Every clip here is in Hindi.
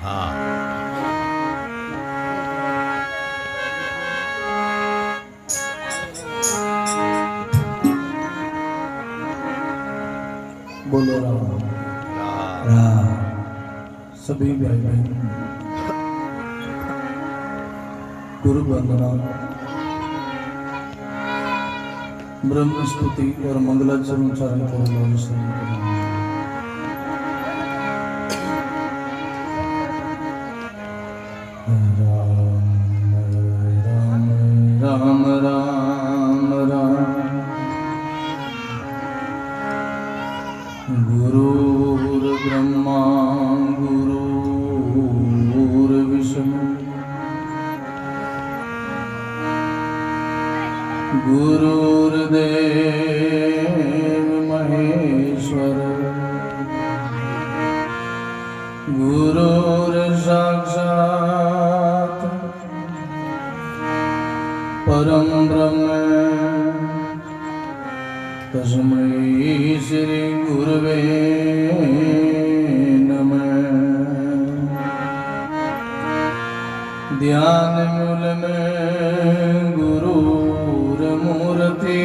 हाँ बोलो राम राम राम। सभी भाई बहन गुरु वंदना, ब्रह्म स्तुति और मंगलाचरण उच्चारण करो। राम राम राम राम। गुरुर्ब्रह्मा गुरुर्विष्णु गुरुर्देव महेश्वर गुरुर्साक्षात् परम ब्रह्म तस्मै श्री गुरवे नमः। ध्यान मूल में गुरुर मूर्ति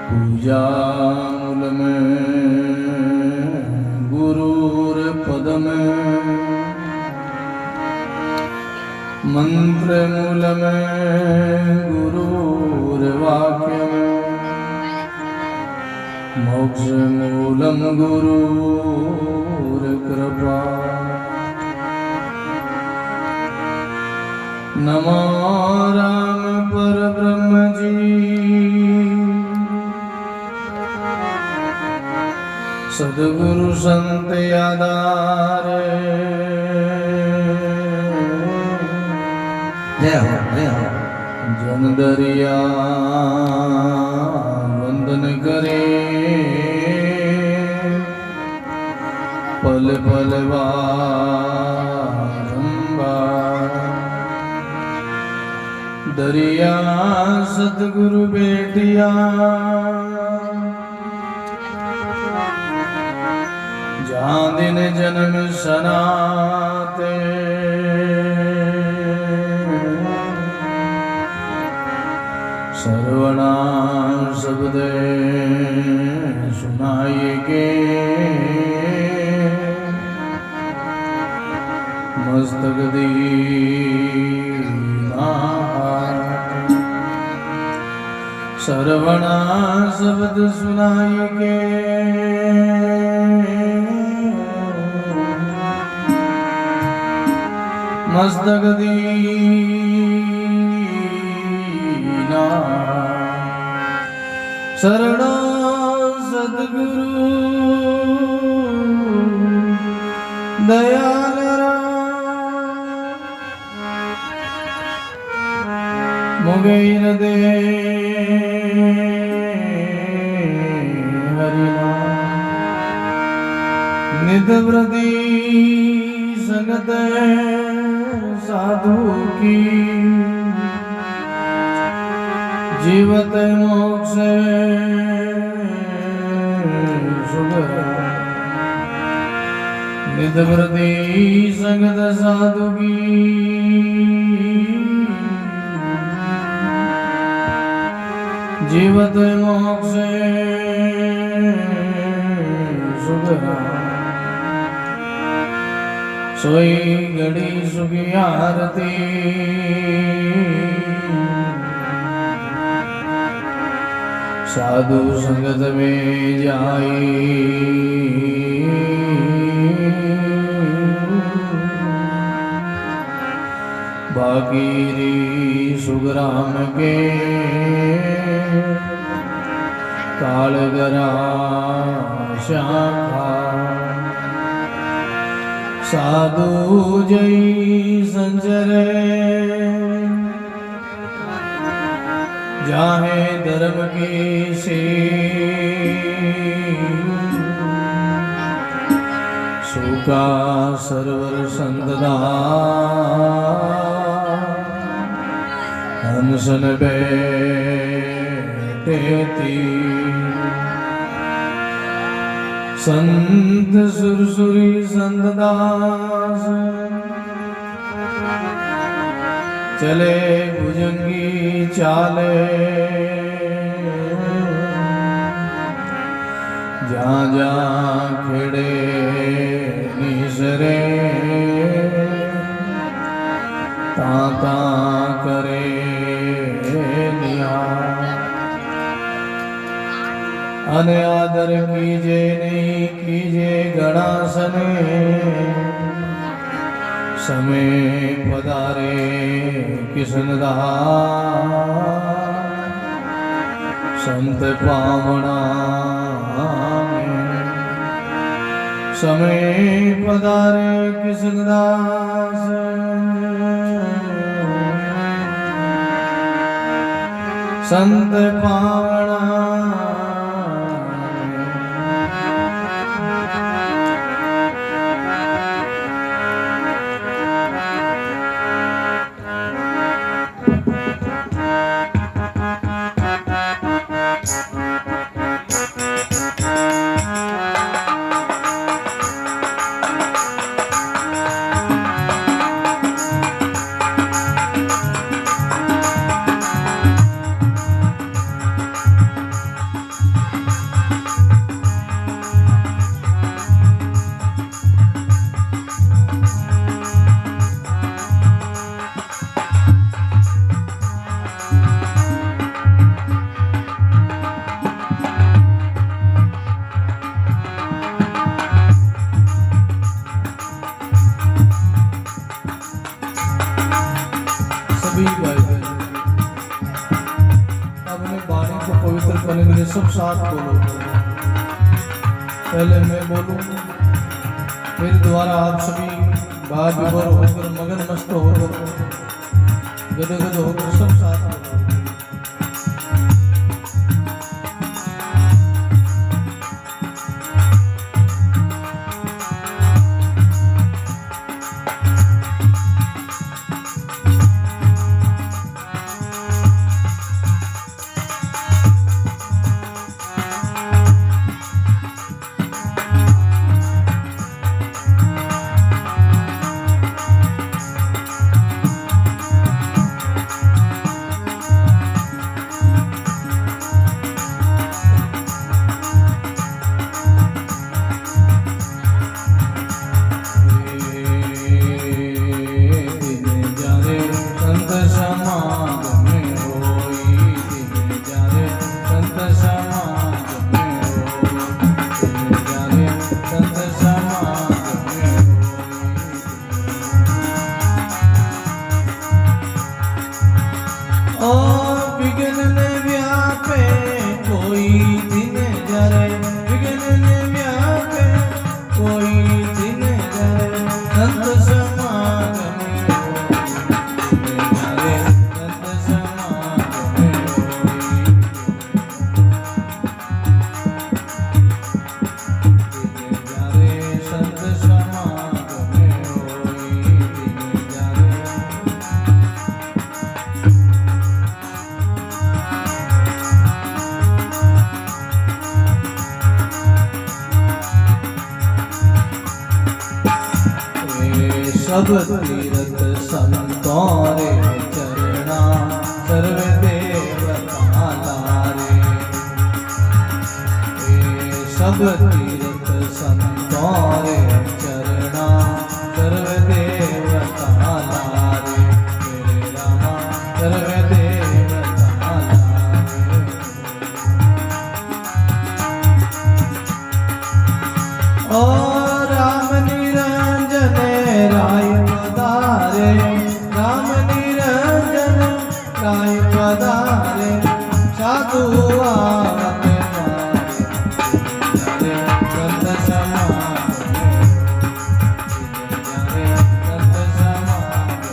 पूजा मूल में गुरुर पद में मंत्र मूल में गुरुर वाक्य में मोक्ष मूलम गुरुर कृपा। नमो राम पर ब्रह्म जी सद्गुरु संत आधारे। जय हो जय हो। जन दरिया वंदन करे पल पल बारंबार। दरिया सतगुरु बेटिया जहाँ दिन जन्म सनाते। सर्वना शब्द सुनाएगे मस्तक दीना। सर्वना शब्द सुनाएगे मस्तक दीना। शरणा सद्गुरु दयाल मुगैर दे हरिना। निध व्रति संगत साधु की जीवत मोक्ष सुगरा। निध व्रति संगत साधु की जीवत मोक्ष सुगरा। सोई घड़ी सुखी आरती साधु संगत में जाई। भागीरी सुग्राम के कालगरा शाखा। साधु जय संचरे जाहे धर्म की सी। सुखा सरवर संतदा हंसन बैठे थी। संत सुरसुरी संत दास चले भुजंगी चाले जहाँ जहाँ खेड़े निसरे ता करे निहार अने आदर कीजे नहीं कीजे गणा सने समय पधारे किसन संत पावना समय पधारे किसन दास संत पावना सब साथ बोलो। पहले मैं बोलूं, मेरे द्वारा आप सभी बाहर विभोर होकर मगन मस्त होकर गदगद होकर सब साथ बोलो। सब तीरथ संतोरे चरणा सर्व देवता लारे। सब तीरथ संतोरे चरणा सर्व देवता लारे। मेरे रामा सर्व देवता लारे। ओ राम निरंजन राय पधारे। राम निरंजन राय पधारे। साधु आवत मारे संत समागम संत समागम।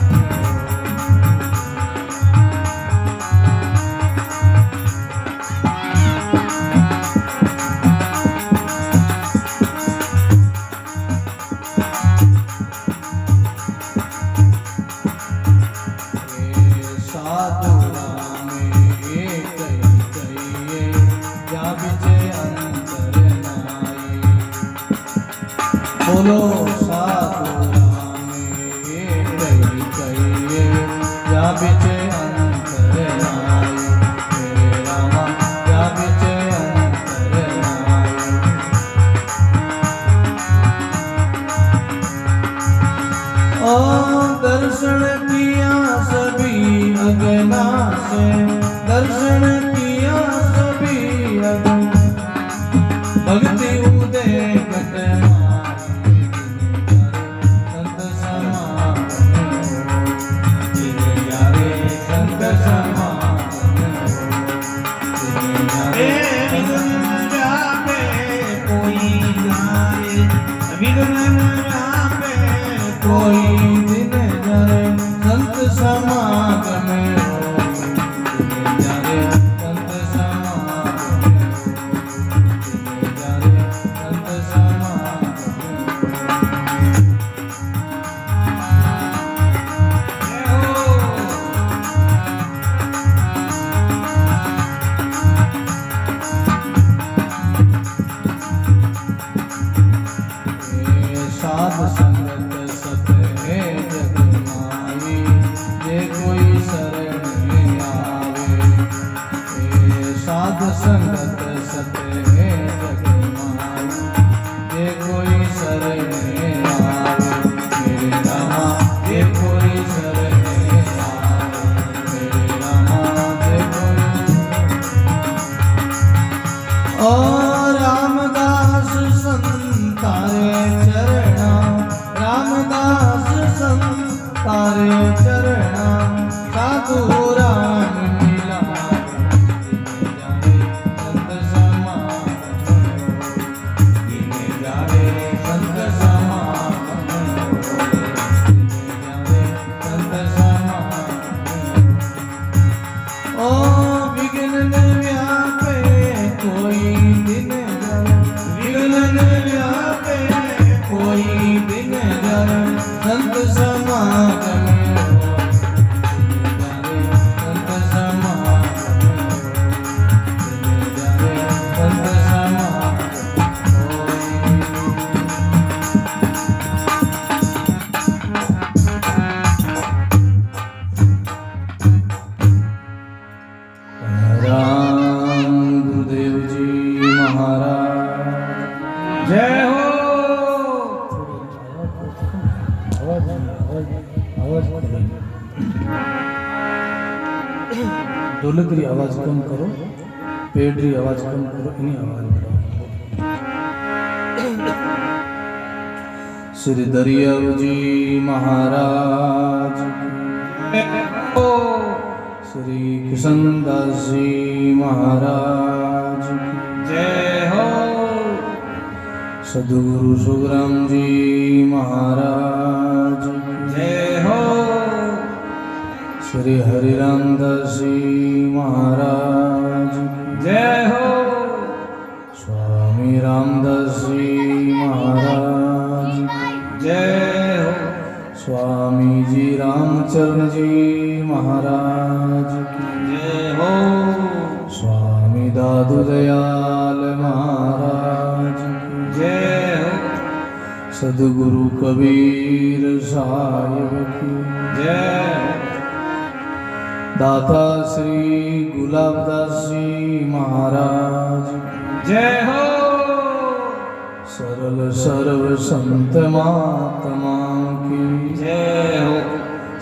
बोलो साधु राम ये कही कहिए या बिचे अंतर नाई मेरे रामा या बिचे अंतर नाई। ओ दर्शन किया सभी अगना से दर्शन किया सभी अगन भक्ति उदय घट संत कोई दिन जाए संत समागम जाए संत समागम जाए संत समागम। साध संगत सत है जग माई जे कोई शरण में आवे साध संगत सत है जग माई जे कोई शरण में आवे मेरे रामा जे कोई शरण में आवे मेरे रामा जे कोई। ओ रामदास संतारे चरणा रामदास संतारे चरणा साधु राम मिला जाए संत समागम जाए संत समागम जाए संत समागम। ओ विघ्न व्यापे कोई दिन जाए विघ्न व्यापे कोई दिन जाए संत समागम जाए संत समागम जाए संत समागम। राम गुरुदेव जी महाराज जय हो। ढोलकरी आवाज कम करो पेडरी आवाज कम करो इन्हीं आवाज बढ़ाओ। श्री दरियाव जी महाराज श्री किशनदास जी महाराज जय हो। सद्गुरु सुखराम जी महाराज जय हो। श्री हरिराम दास जी महाराज जय हो। स्वामी रामदास जी महाराज जय हो। स्वामी जी रामचरण जी महाराज जय हो। स्वामी दादू दयाल महाराज जय हो। सद्गुरु कबीर साहिब की जय हो। दाता श्री गुलाबदास जी महाराज जय हो। सरल सर्व संत महात्मा की जय हो।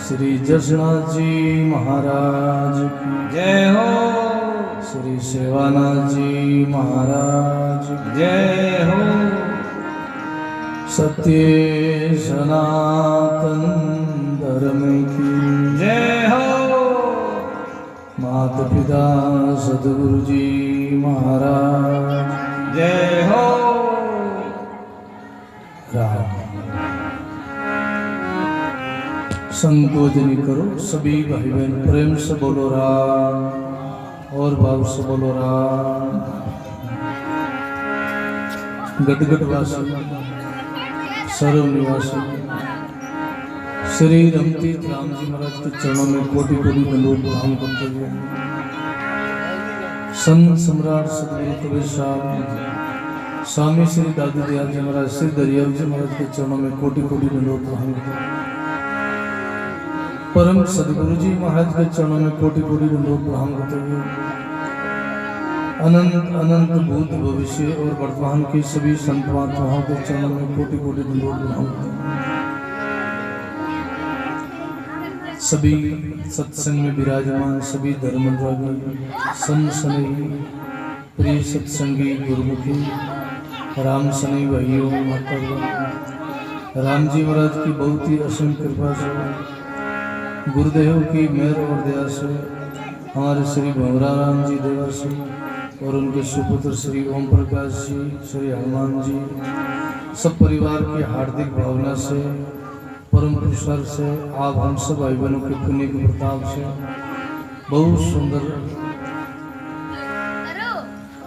श्री जसनाथ जी महाराज की जय हो। श्री सेवानाथ जी महाराज जय हो। सत्य सनातन धर्म की जय हो। माता पिता सद्गुरु जी महाराज जय हो। राम संकोच नहीं करो सभी भाई बहन प्रेम से बोलो राम और भाव से बोलो राम। गदगदवासी सर्व निवासी श्री रमतीर्थ राम जी महाराज के चरणों में कोटि कोटि दंडोत प्रणाम करते हुए संत सम्राट सद्गुरु कबीर साहब स्वामी श्री दादू दयाल जी महाराज, श्री दरियाव जी महाराज के चरणों में कोटि कोटि दंडवत प्रणाम करते हैं। परम सदगुरु जी महाराज के चरणों में कोटि कोटि दंडवत प्रणाम करते हुए अनंत अनंत भूत भविष्य और वर्तमान की सभी संत महात्माओं के चरणों में कोटि कोटि दंडवत प्रणाम करते हैं। सभी सत्संग में विराजमान सभी धर्मरागी संत स्नेही प्रिय सत्संगी गुरुमुखी राम सने भाइयों माता राम जी महाराज की बहुत ही असीम कृपा से, गुरुदेव की मेहर और दया से, हमारे श्री भंवरा राम जी देवा से और उनके सुपुत्र श्री ओम प्रकाश जी, श्री हनुमान जी, सब परिवार की हार्दिक भावना से, परम पुरुषार्थ से, आप हम सब भाई बहनों के पुण्य के प्रताप से बहुत सुंदर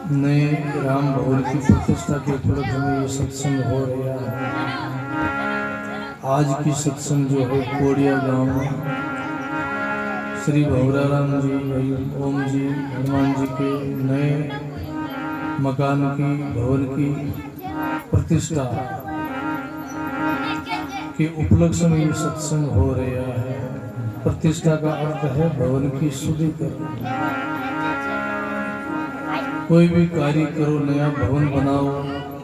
नए राम भवन की प्रतिष्ठा के उपलक्ष्य में ये सत्संग हो रहा है। आज की सत्संग जो है कोड़िया गांव में श्री भंवरा राम जी, भाई ओम जी, हनुमान जी के नए मकान की भवन की प्रतिष्ठा के उपलक्ष्य में ये सत्संग हो रहा है। प्रतिष्ठा का अर्थ है भवन की शुद्धिकरण। कोई भी कार्य करो, नया भवन बनाओ,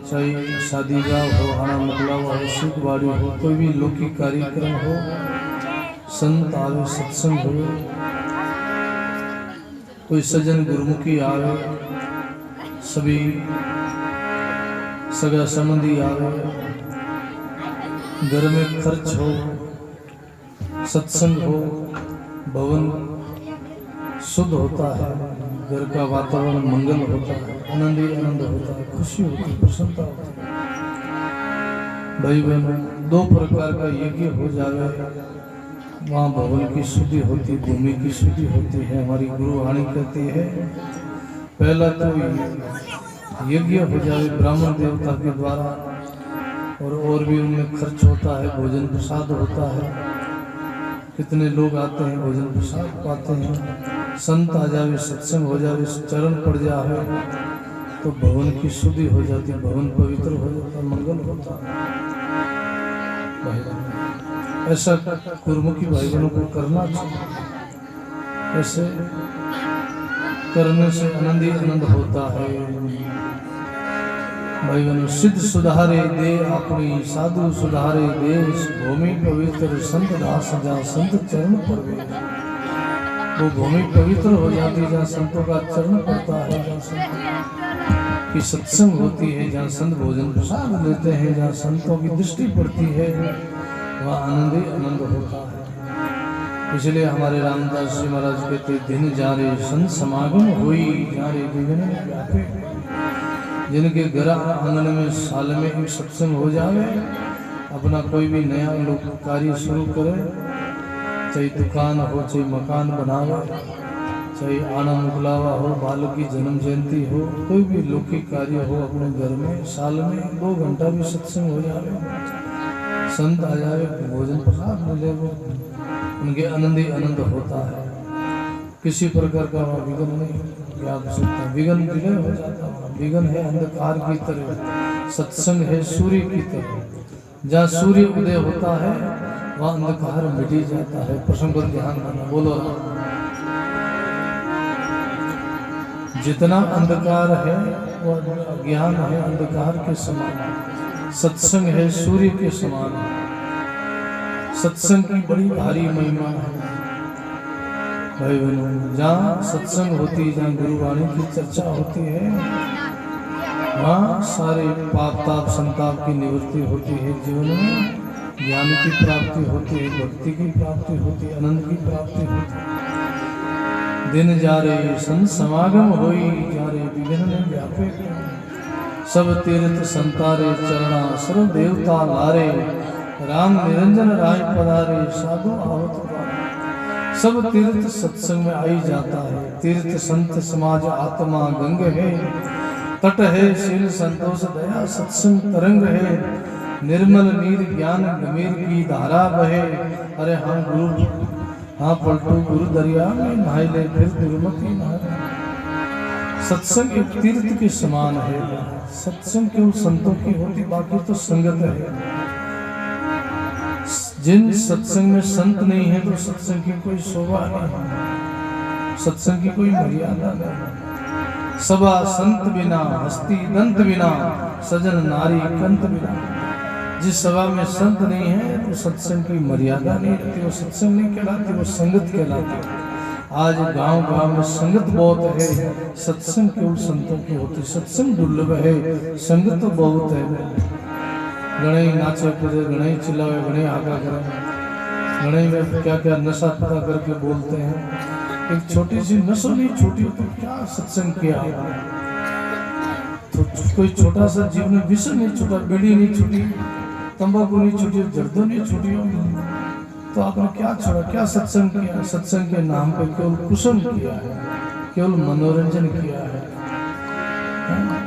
चाहे शादी का हो, हाना मुकलावा हो, सुख बाड़ी हो, कोई भी लौकिक कार्यक्रम हो, संत आवे, सत्संग हो, कोई सज्जन गुरुमुखी आवे, सभी सगा संबंधी आवे, घर में खर्च हो, सत्संग हो, भवन शुद्ध होता है, घर का वातावरण मंगल होता है, आनंद ही आनंद होता है, खुशी होती है, प्रसन्नता होती है। भाई बहनों, दो प्रकार का यज्ञ हो जावे, वहाँ भवन की शुद्धि होती, भूमि की शुद्धि होती है। हमारी गुरुवाणी कहती है पहला तो यज्ञ हो जावे ब्राह्मण देवता के द्वारा, और भी उनमें खर्च होता है, भोजन प्रसाद होता है, कितने लोग आते हैं, भोजन प्रसाद पाते हैं, संत आ जावे, सत्संग हो जावे, चरण पड़ जाए तो भवन की शुद्धि हो जाती, भवन पवित्र हो जाता, मंगल होता है। ऐसा गुरुमुखी भाई बहनों को करना चाहिए। ऐसे करने से आनंद ही आनंद होता है। भाई बहनों, सिद्ध सुधारे दे अपनी, साधु सुधारे देश, भूमि पवित्र संत दास जहाँ संत चरण पड़े, वो भूमि पवित्र हो जाती है जहाँ संतों का चरण पड़ता है, जहाँ संतों की सत्संग होती है, जहाँ संत भोजन प्रसाद लेते हैं, जहाँ संतों की दृष्टि पड़ती है, वहाँ आनंद ही आनंद होता है। इसलिए हमारे रामदास जी महाराज कहते, दिन जा रे संत समागम हुई, जा रे विघ्न व्यापे। जिनके घर आंगन में साल में एक सत्संग हो जावे, अपना कोई भी नया लोग कार्य शुरू करे, चाहे दुकान हो, चाहे मकान बनावे, चाहे आना मुकलावा हो, बालक की जन्म जयंती हो, कोई भी लौकिक कार्य हो, अपने घर में साल में 2 घंटा भी सत्संग हो जावे, संत आ जावे, भोजन प्रसाद मिले, वो उनके आनंद ही आनंद होता है। किसी प्रकार का विघ्न नहीं व्याप सकता, विघ्न विलय हो जाता है। विघ्न है अंधकार की तरह, सत्संग है सूर्य की तरह, जहाँ सूर्य उदय होता है वहाँ अंधकार मिटी जाता है। प्रसंग पर ध्यान देना, बोलो जितना अंधकार है वो ज्ञान है अंधकार के समान, सत्संग है सूर्य के समान। सत्संग की बड़ी भारी महिमा है भाई बहनों। जहाँ सत्संग होती है, जहाँ गुरुवाणी की चर्चा होती है, वहाँ सारे पाप ताप संताप की निवृत्ति होती है, जीवन में ज्ञान की प्राप्ति होती है, भक्ति की प्राप्ति होती है, आनंद की प्राप्ति होती है। दिन जा रे संत समागम होई, जा रे विघ्न व्यापे। सब तीर्थ संतारे चरणा, सर्व देवता लारे, राम निरंजन राय पधारे, साधु आवत पारे। सब तीर्थ सत्संग में आई जाता है। तीर्थ संत समाज आत्मा गंग है, तट है शील संतोष दया सत्संग तरंग है, निर्मल नीर ज्ञान गंभीर की धारा बहे। अरे हाँ गुरु, हाँ पलटू गुरु दरिया में नहाई ले, फिर दुर्मति नहाए। सत्संग एक तीर्थ के समान है। सत्संग केवल संतों की होती, बाकी तो संगत है। जिन सत्संग में संत नहीं है तो सत्संग की कोई शोभा नहीं, सत्संग की कोई मर्यादा नहीं। सभा संत बिना, हस्ती दंत बिना, सजन नारी कंत बिना। जिस सभा में संत नहीं है तो सत्संग की मर्यादा नहीं रहती, वो सत्संग नहीं कहलाती, वो संगत कहलाती। आज गांव गांव में संगत बहुत है, सत्संग केवल संतों की होती। सत्संग दुर्लभ है, संगत तो बहुत है। गणे नाचे कूदे, गणे चिल्लावे, गणे आगा करे, गणे में क्या क्या नशा पता करके बोलते हैं। एक छोटी सी नशा नहीं छूटी तो क्या सत्संग किया। तो कोई छोटा सा जीवन में विषय नहीं छूटा, बीड़ी नहीं छूटी, तंबाकू नहीं छूटी, जर्दो नहीं छूटी, तो आपने क्या छोड़ा, क्या सत्संग किया। सत्संग के नाम पे केवल कुसुम किया है, केवल मनोरंजन किया है।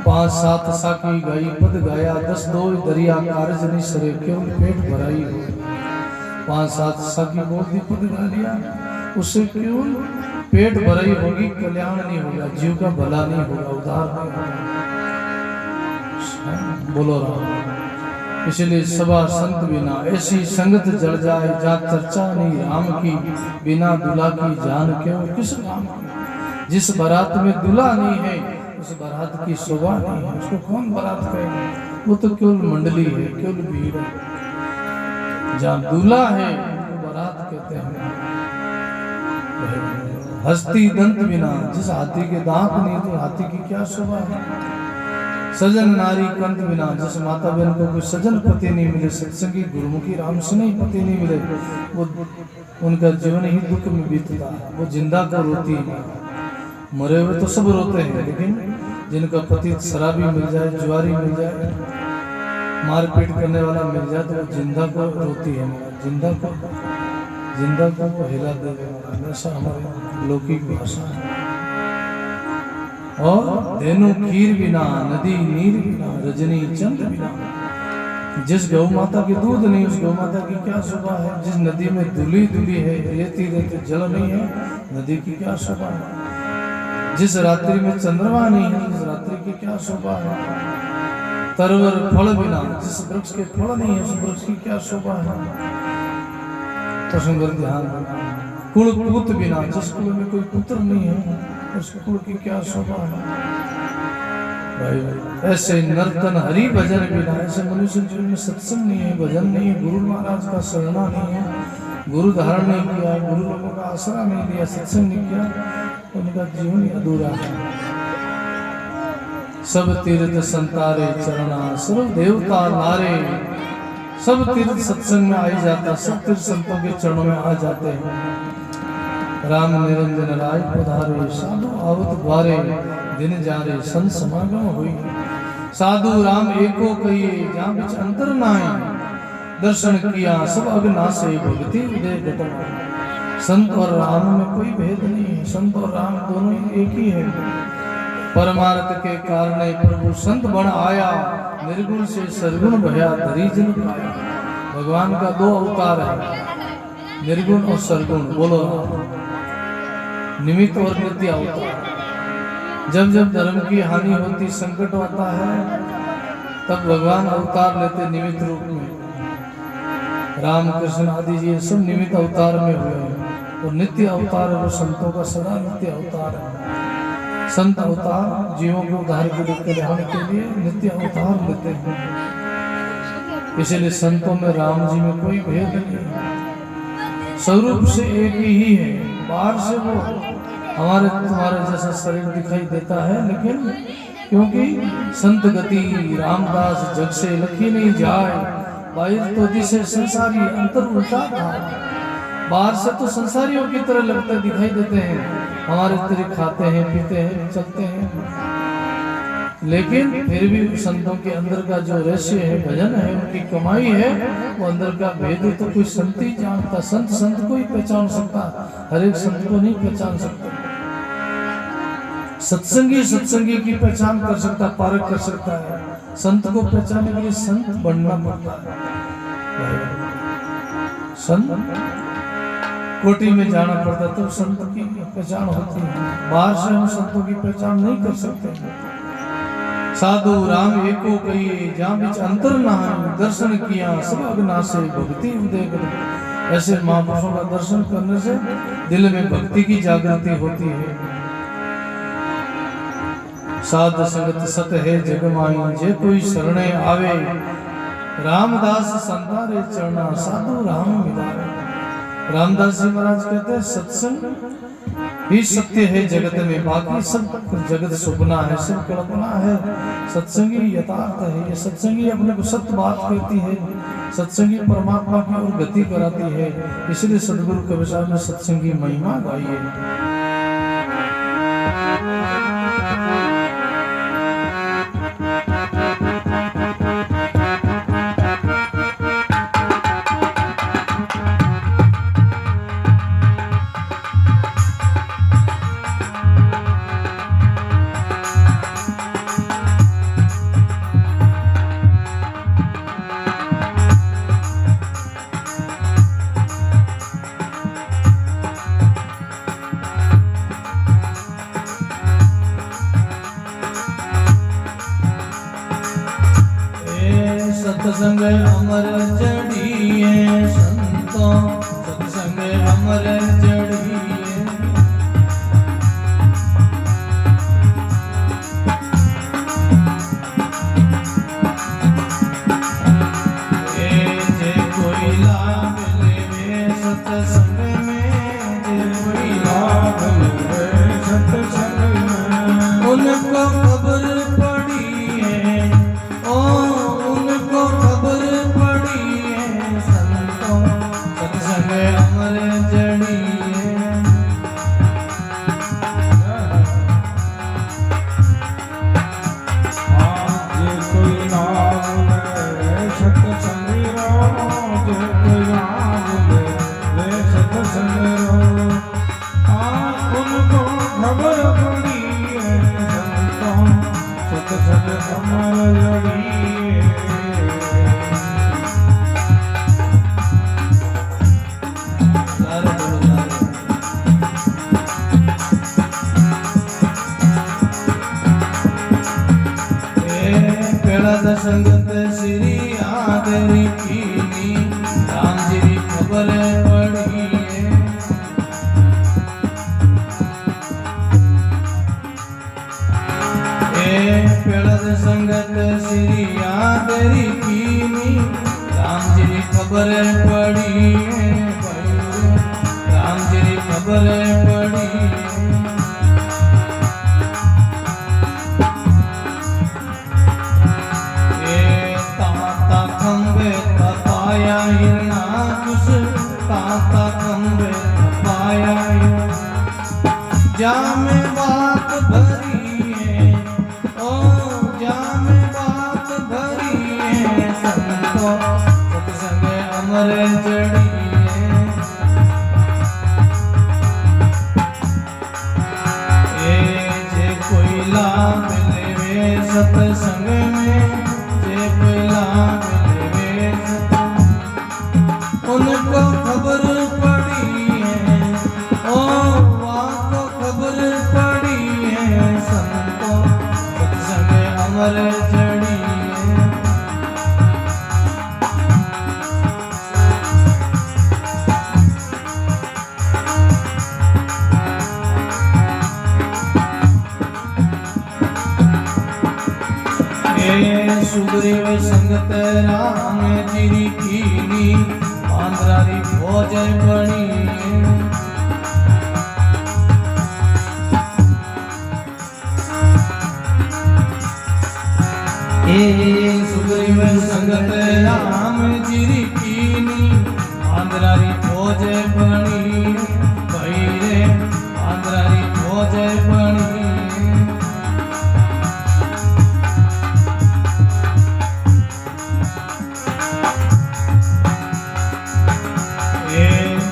5-7 साकी गाई पद गाया, 10 दो दरिया कारज नहीं सरे, केवल पेट भराई हो। 5-7 साकी बोल दी, पद गा लिया, उससे केवल पेट भराई होगी, कल्याण नहीं होगा, जीव का भला नहीं होगा, उद्धार नहीं होगा। बोलो राम। इसलिए सभा संत बिना, ऐसी संगत जड़ जाए जा चर्चा नहीं राम की, बिना दुल्हा की जान क्यों किस राम की। जिस बारात में दूल्हा नहीं है उस बारात की शोभा नहीं है, उसको कौन बारात कहेगा। वो तो केवल मंडली है, केवल भीड़ है। जहाँ दूल्हा है उनको बारात कहते हैं। हस्ती दंत बिना, जिस हाथी के दांत नहीं तो हाथी की क्या शोभा है। सजन नारी कंत बिना, जिस माता बहन को कोई सजन पति नहीं मिले, सत्संगी गुरुमुखी राम से नहीं पति नहीं मिले, वो उनका जीवन ही दुख में बीतता है। वो जिंदा को रोती है, मरे हुए तो सब रोते हैं, लेकिन जिनका पति शराबी मिल जाए, जुआरी मिल जाए, मारपीट करने वाला मिल जाए तो वो जिंदा को रोती है। जिंदा को वो हिला देगा, हमेशा हमारे लौकिक भाषा है। और धेनु खीर बिना, नदी नीर बिना, रजनी चंद बिना। जिस गौ माता के दूध नहीं उस गौ माता की क्या शोभा है। जिस नदी में धुली धुली है, रेती रेती जल नहीं है, नदी की क्या शोभा है। जिस रात्रि में चंद्रमा नहीं है उस रात्रि की क्या शोभा है। तरवर फल बिना, जिस वृक्ष के फल नहीं है उस वृक्ष की क्या शोभा है। तो ध्यान, कुल पुत बिना, जिस कुल में कोई पुत्र नहीं है उस कुल की क्या शोभा है। भाई ऐसे नर्तन हरि भजन बिना, ऐसे मनुष्य जीवन में सत्संग नहीं है, भजन नहीं है, गुरु महाराज का शरणा नहीं है, गुरु धारण नहीं किया, गुरु लोगों का आसरा नहीं दिया, सत्संग नहीं किया, उनका जीवन अधूरा है। सब तीर्थ संतारे चरणा, सर्व देवता नारे। सब तीर्थ सत्संग में आई जाता, सब तीर्थ संतों के चरणों में आ जाते हैं। राम निरंजन राय पधारे, साधु आवत द्वारे, दिन जारे संत समागम हुई। साधु राम एको कहिए, जहाँ बिच अंतर नाई, दर्शन किया सब अविनाशी, भक्ति उदय घट। संत और राम में कोई भेद नहीं है, संत और राम दोनों एक ही है। परमार्थ के कारण प्रभु संत बन आया, निर्गुण से सरगुण भया धरी जन पाया। भगवान का 2 अवतार है, निर्गुण और सरगुण। बोलो निमित्त और नित्य अवतार। जब जब धर्म की हानि होती, संकट होता है, तब भगवान अवतार लेते निमित्त रूप में। राम कृष्ण आदि जी सब निमित्त अवतार में हुए हैं, और नित्य अवतार है वो संतों का सदा नित्य अवतार है। संत अवतार जीवों के उद्धार के लिए, कल्याण के लिए नित्य अवतार लेते हैं। इसलिए संतों में राम जी में कोई भेद नहीं है, स्वरूप से एक ही है। बाहर से वो हमारे तुम्हारे जैसा शरीर दिखाई देता है, लेकिन क्योंकि संत गति रामदास जग से लखी नहीं जाए, बाहर तो दिसे संसारी अंतर उल्टा था। बाहर से तो संसारियों की तरह लगते दिखाई देते हैं, हमारे तरह खाते हैं, पीते हैं, चलते हैं, लेकिन फिर भी संतों के अंदर का जो रहस्य है, भजन है, उनकी कमाई है, वो अंदर का भेद तो कोई संत ही जानता। संत को ही पहचान सकता, हर एक संत को नहीं पहचान सकता। सत्संगी की पहचान कर सकता, पारख कर सकता है। संत को पहचानने के लिए संत बनना पड़ता है। संत कोटि में जाना पड़ता तो संत की पहचान होती है। बाहर से हम संतों की पहचान नहीं कर सकते। साधु राम एको कहिए जहाँ बीच अंतर नहान, दर्शन किया सब अग्ना से भक्ति उदय कर। ऐसे महापुरुषों का दर्शन करने से दिल में भक्ति की जागृति होती है। साध संगत सत है जग माई, जे कोई शरणे आवे, रामदास संतारे चरना साधु राम मिलावे। रामदास जी महाराज कहते हैं सत्संग ही सत्य है जगत में, बाकी सब जगत सुपना है, सब कल्पना है। सत्संगी यथार्थ है। ये सत्संगी अपने को सत्य बात कहती है, सत्संगी परमात्मा की ओर गति कराती है। इसलिए सदगुरु कबीर साहब ने सत्संगी महिमा गाई है। सत्संग अमर जड़िए संतों, सत्संग अमर जड़िए। जे कोई लाभ लेवे सत्संग में, जे कोई लाभ लेवे सत्संग में, उनको खबर पड़ी है, ओ उनको खबर पड़ी है संतों, सत्संग अमर जड़िए। जे कोई नाम ले सत्संग रो, जे कोई नाम ले सत्संग रो, उनको खबर पड़ी है संतों, सत्संग अमर जड़िए। संगत श्री आदरी कीनी, राम जी की खबर पड़ी है। पेड़द संगत श्री आदरी कीनी, राम जी की खबर पड़ी है। राम जी की खबर पड़ी है। पाया हिरना कुछ ताता खंबे पाया, जामे बात भरी है, ओ जामे बात भरी है संतों, सत्संग अमर जड़िए। जे कोई लाभ लेवे सत्संग में, जे कोई लाभ उनको खबर पड़ी है, ओ वाको खबर पड़ी है संतों, सत्संग अमर जड़िए। सुग्रीव संगत राम जी कीनी, आंध्रारी भोज बनी। सुग्रीव संगत राम जी कीनी, आंध्रारी भोज बनी। भैरे आंध्रारी भोज बनी।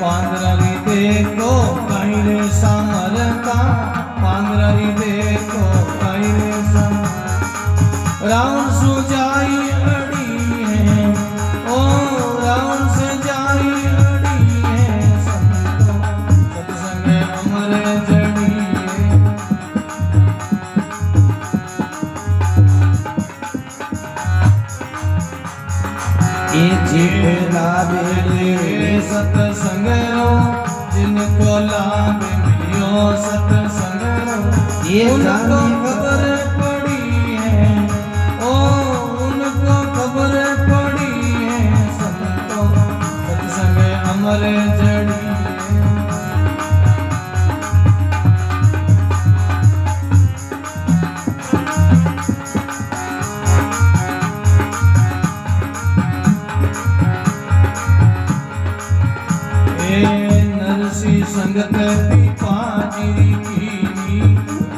पांदरारी देखो कहीं समरता, पांदरारी देखो कहीं सम, रावण सुजाई अड़ी है, ओ रावण से जाई अड़ी है संतों, ये जीव लावे सत्संग रो जिनको लाभ मिलियो सत्संग रो ये उनको खबर पड़ी है ओ उनको खबर पड़ी है संतों सत्संग अमर जड़ी नरसी संगत पाजी की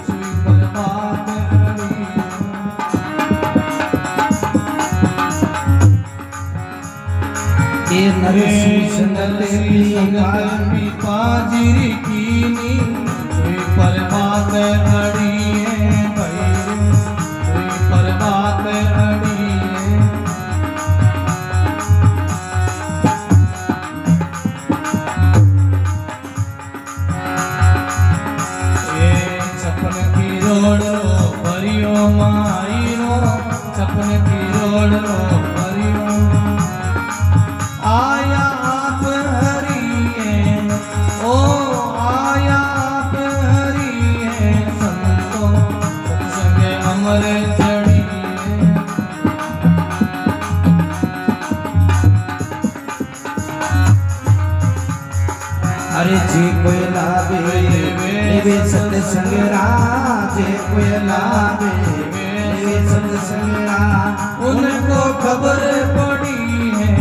सुई बर्बाद हरी ये नरसी संगत पाजी की सुई बर्बाद हरी है भाई सुई बर्बाद हरी सपन की रोड रो भरियो आया आप हरिए ओ आया आप हरिए संतो सत्संग अमर जड़ी अरे जी कोई लावे वे सत्संग राजे कोई लावे सत्संगा उनको खबर पड़ी है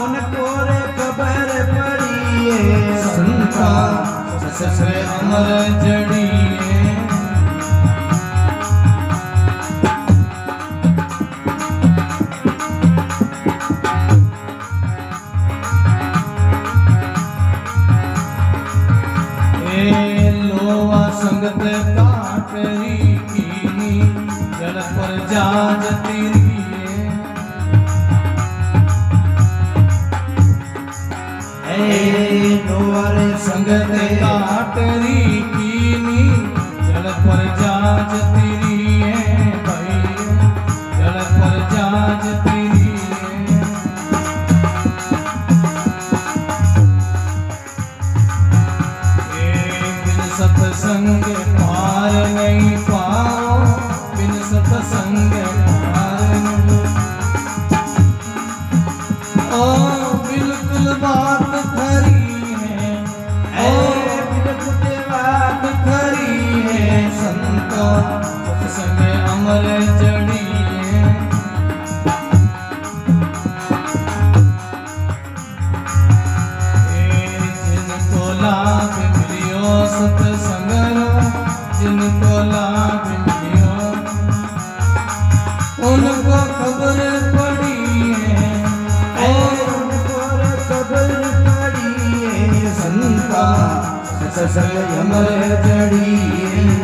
उनको रे खबर पड़ी है संता सत्संग अमर जड़ी है लोवा संगत काटरी की जल पर जाज तेरी लोवर संगत काटरी की जल पर जाज तेरी है भाई जल पर जाज तेरी सत्संग पार नहीं पाओ बिन सत्संग पार नहीं ओ बिल्कुल बात खरी है ओ बिल्कुल बात खरी है संतो सत्संग अमर जड़ी है जिनको लाभ मिलियो सत्संग जिनको लाभ मिलियो उनको खबर पड़ी है उनको खबर पड़ी है संता सत्संग अमर जड़ी है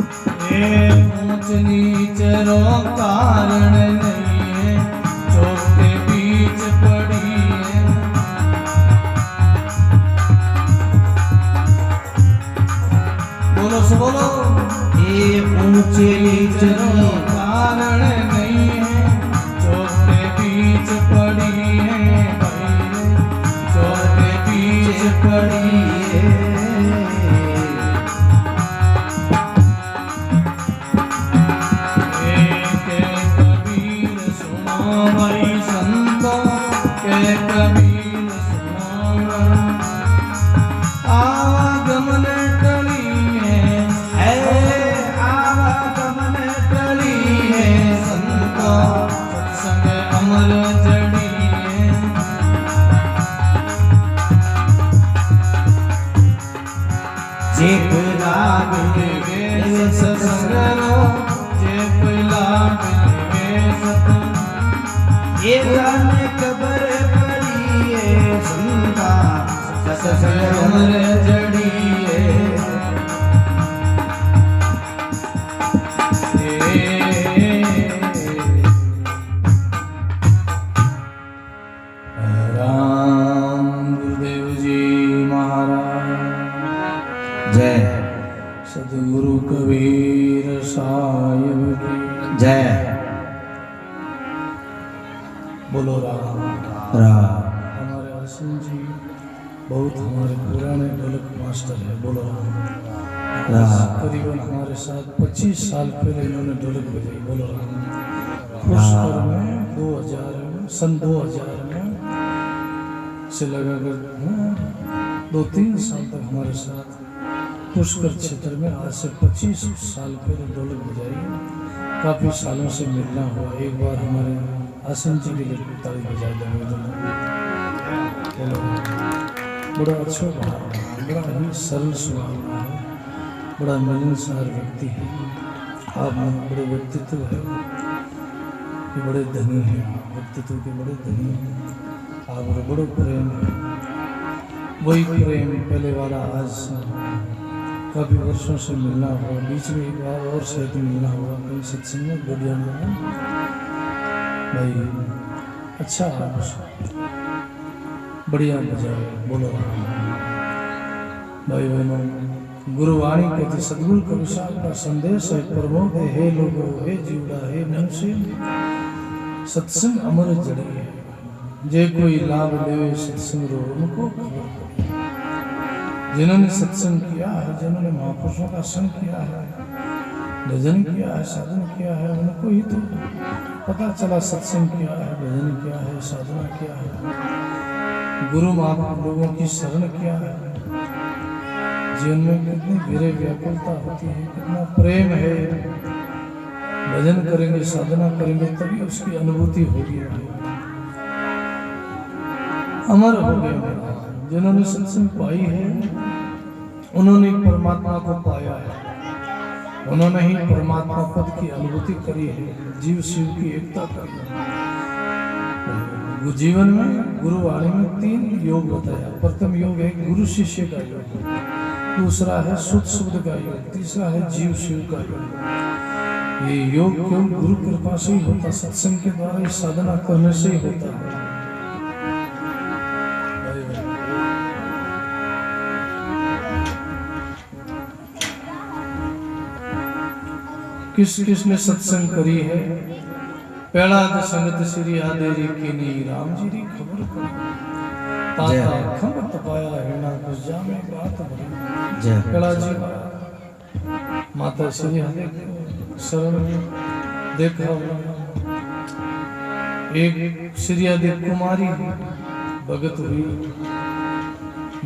ऊंच नीच रो कारण नहीं है चौक के बीच पड़ी है बोलो सो बोलो ये ऊंच नीच रो कारण नहीं है चौक के बीच पड़ी है भाई चौक के बीच पड़ी है कबीर सुनो आवागमन टली है आवागमन टली है संतो सत्संग अमर जड़ी है जे लाभ वे सत्संग रो जे लाभ वे सत्संग ये जाने खबर पड़ी है संता सत्संग अमर जड़ी है राम रघुवीर साहिब की जय। बोलो राम। राम। हमारे आसिम जी बहुत हमारे पुराने ढोलक मास्टर है। बोलो राम। करीबन हमारे साथ 25 साल पहले इन्होंने ढोलक बजाई। बोलो राम। पुष्कर में 2000 में से लगाकर 2-3 साल तक हमारे साथ पुष्कर क्षेत्र में, आज से 25 साल पहले ढोलक बजाई। काफ़ी सालों से मिलना हुआ। एक बार हमारे आसिम जी के लिए ताली बजा देंगे। बड़ा अच्छा भाव है, बड़ा ही सरल स्वभाव है, बड़ा मिलनसार व्यक्ति है। आप में बड़े व्यक्तित्व है कि बड़े धनी हैं, व्यक्तित्व के बड़े धनी हैं। आप बड़ो प्रेम है, वही प्रेम पहले वाला आज काफ़ी वर्षों से मिलना हुआ। बीच में एक बार और शायद मिलना हुआ कहीं सत्संग में बढ़िया में भाई। अच्छा आप बढ़िया बजाए। बोलो भाई बहनों, गुरुवाणी कहती सदगुरु का विशाल का संदेश है। प्रमोद हे लोगो, हे जीवड़ा, हे मनुष्य, सत्संग अमर जड़ी है। जे कोई लाभ ले सत्संग रो उनको खबर पड़ी। जिन्होंने सत्संग किया है, जिन्होंने महापुरुषों का संग किया है, भजन किया है, साधन किया है, उनको ही तो पता चला सत्संग किया है, भजन किया है, साधना किया है, गुरु महापुरुष लोगों की शरण किया है। जीवन में कितनी गहरे व्याकुलता होती है, कितना प्रेम है। भजन करेंगे, साधना करेंगे, तभी उसकी अनुभूति होगी। अमर हो गए जिन्होंने सत्संग पाई है, उन्होंने परमात्मा को पाया है, उन्होंने ही परमात्मा पद की अनुभूति करी है, जीव शिव की एकता करी है। जीवन में गुरुवाणी में 3 योग बताया। प्रथम योग है गुरु शिष्य का योग, दूसरा है शुद्ध शब्द का योग, तीसरा है जीव शिव का योग। ये योग केवल गुरु कृपा से ही होता, सत्संग के द्वारा ही, साधना करने से ही होता है। किस किस ने सत्संग करी है? पहला संगत श्री आदेरी कीनी, राम जी री खबर करी। ताता खंब तपाया हिना कुछ जामे बात भरी। पहला जी माता श्री हरे शरण देखा। एक श्री आदि कुमारी भगत हुई,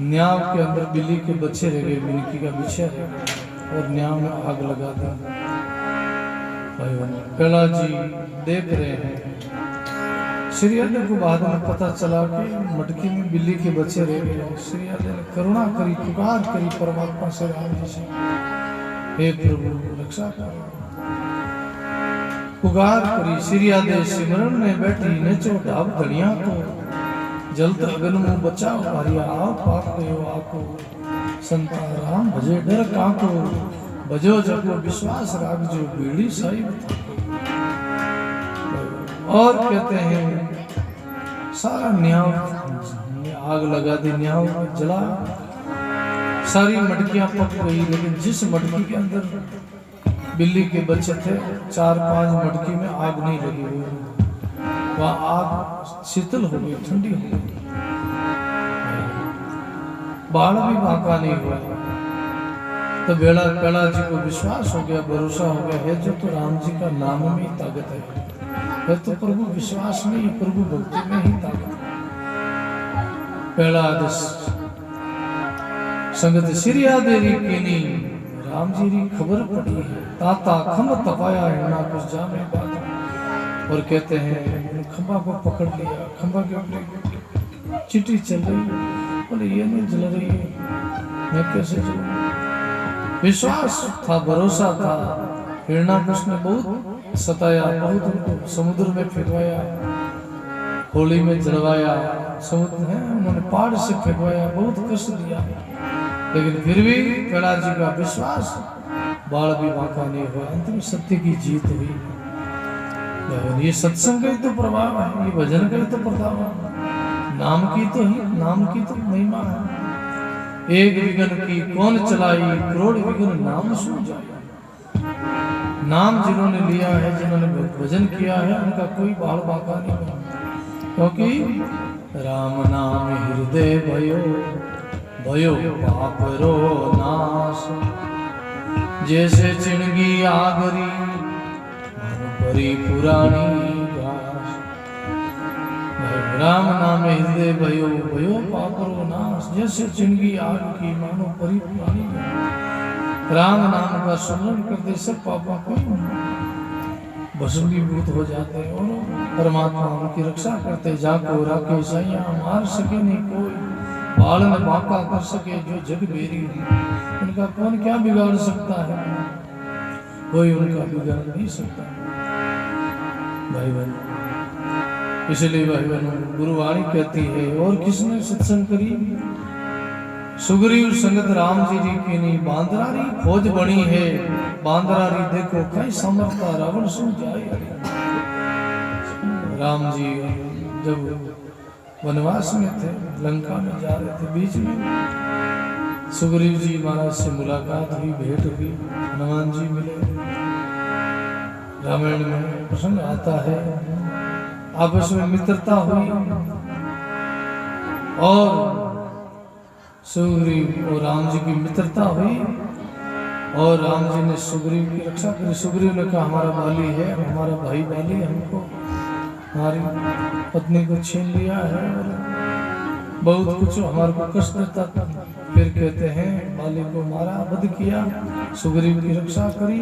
न्याव के अंदर बिल्ली के बच्चे रह गए, मिनकी का बिछा है और न्याव में आग लगा दी। कला जी देख रहे हैं, श्री आदि को बाद में पता चला कि मटकी में बिल्ली के बच्चे रह गए। श्री आदि ने करुणा करी, पुकार करी परमात्मा से, राम जी से, हे प्रभु रक्षा करो। पुकार करी, श्री आदि सिमरन में बैठी, नेचो ढाब धनिया को, जलत अगन मुँह बचाओ भारिया, आओ पाप कयो आको, संता राम भजे डर काको, बजो जगो विश्वास राख जो बीड़ी साहिब। और कहते हैं सारा न्याव आग लगा दी, न्याव जला, सारी मटकियां पक गई। लेकिन जिस मटकी के अंदर बिल्ली के बच्चे थे, 4-5 मटकी में आग नहीं लगी हुई, वहां आग शीतल हो गई, ठंडी हो गई, बाढ़ भी बाका नहीं हुआ। तो बेड़ा जी को विश्वास हो गया, भरोसा हो गया, है जो तो राम जी का नाम में ही ताकत है तो प्रभु विश्वास में ही, प्रभु भक्ति में ही ताकत है। पहला आदेश संगत श्री आदेरी कीनी, राम जी री खबर पड़ी है। ताता खंब तपाया हिना कुछ जामे बात। और कहते हैं खंबा को पकड़ लिया, खंबा के ऊपर चिट्ठी चल रही, बोले ये नहीं जल रही है, मैं कैसे जलूं? विश्वास था, भरोसा था। हिरणाकश ने बहुत सताया, बहुत उनको समुद्र में फेंकवाया, होली में जलवाया, समुद्र है उन्होंने पहाड़ से फेंकवाया, बहुत कष्ट दिया। लेकिन फिर भी कला जी का विश्वास, बाढ़ भी बांका नहीं हुआ, अंत में सत्य की जीत हुई। ये सत्संग का ही तो प्रभाव है, ये भजन का ही तो प्रभाव है, नाम की तो महिमा है। एक विघन की कौन चलाई, करोड़ विघन नाम सो जाए। नाम जिन्होंने लिया है, जिन्होंने भजन किया है, उनका कोई बाल बाका नहीं बना, क्योंकि राम नाम हृदय भयो भयो पाप रो नाश। जैसे चिणगी आगरी मन परी पुरानी घास। राम नाम हृदय भयो भयो पाप रो नाश। जैसे चिणगी आग की मानो परी पुरानी घास। राम नाम का स्मरण करते सब पापों को भस्मीभूत हो जाते हैं और परमात्मा उनकी रक्षा करते। जाको राखे सैया मार सके नहीं कोई, बाल में बाका कर सके जो जग बेरी। उनका कौन क्या बिगाड़ सकता है, कोई उनका बिगाड़ नहीं सकता। भाई बहन, इसलिए भाई बहन गुरुवाणी कहती है, और किसने सत्संग करी? सुग्रीव संगत राम जी की नहीं बांदरारी खोज बनी है। बांदरारी देखो कई समर्था रावण सुन जाए। राम जी जब वनवास में थे, लंका में जा रहे थे, बीच में सुग्रीव जी महाराज से मुलाकात हुई, भेंट हुई, हनुमान जी मिले। रामायण में प्रसंग आता है, आपस में मित्रता हुई और सुग्रीव और राम जी की मित्रता हुई और राम जी ने सुग्रीव की रक्षा करी। सुग्रीव ने कहा हमारा बाली है, हमारा भाई बाली हमको हमारी पत्नी को छीन लिया है और बहुत कुछ हमारे को कष्ट देता था। फिर कहते हैं बाली को मारा, वध किया, सुग्रीव की रक्षा करी,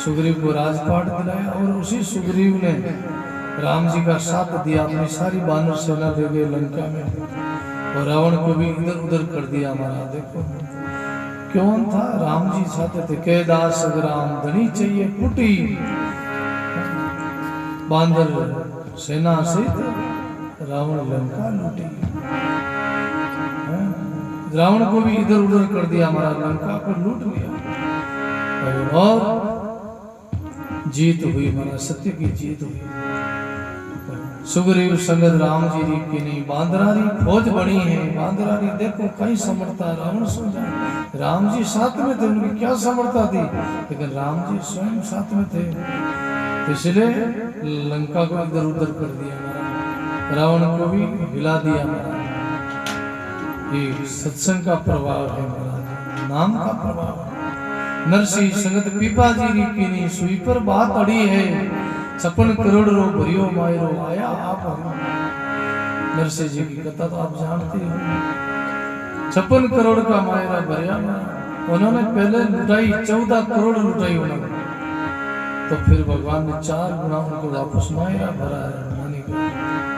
सुग्रीव को राजपाट दिलाया और उसी सुग्रीव ने राम जी का साथ दिया। अपनी सारी बानर सेना ले गए लंका में और रावण को भी इधर उधर कर दिया। हमारा देखो क्यों था, राम जी चाहते थे कैदास राम धनी चाहिए कुटी। बांदर सेना सहित रावण लंका लूटी। रावण को भी इधर उधर कर दिया, हमारा लंका को लूट लिया और जीत हुई, हमारा सत्य की जीत हुई। सुग्रीव संगत राम जी की नहीं बांदरारी खोज बनी है। बांदरारी देखो कई समर्था रावण सो जाए। राम जी साथ में थे, उनकी क्या समर्था थी, लेकिन राम जी स्वयं साथ में थे, इसलिए लंका को इधर उधर कर दिया, रावण को भी हिला दिया। ये सत्संग का प्रभाव है, नाम का प्रभाव। नरसी संगत पीपा जी की नहीं सुई पर बात अड़ी है। 56 करोड़ रो भरियो मायरो आया आप। नरसिंह जी की कथा तो आप जानते हो। 56 करोड़ का मायरा भरिया, उन्होंने पहले लुटाई 14 करोड़ लुटाई उन्होंने, तो फिर भगवान ने 4 गुना उनको वापस मायरा भरा है। मानी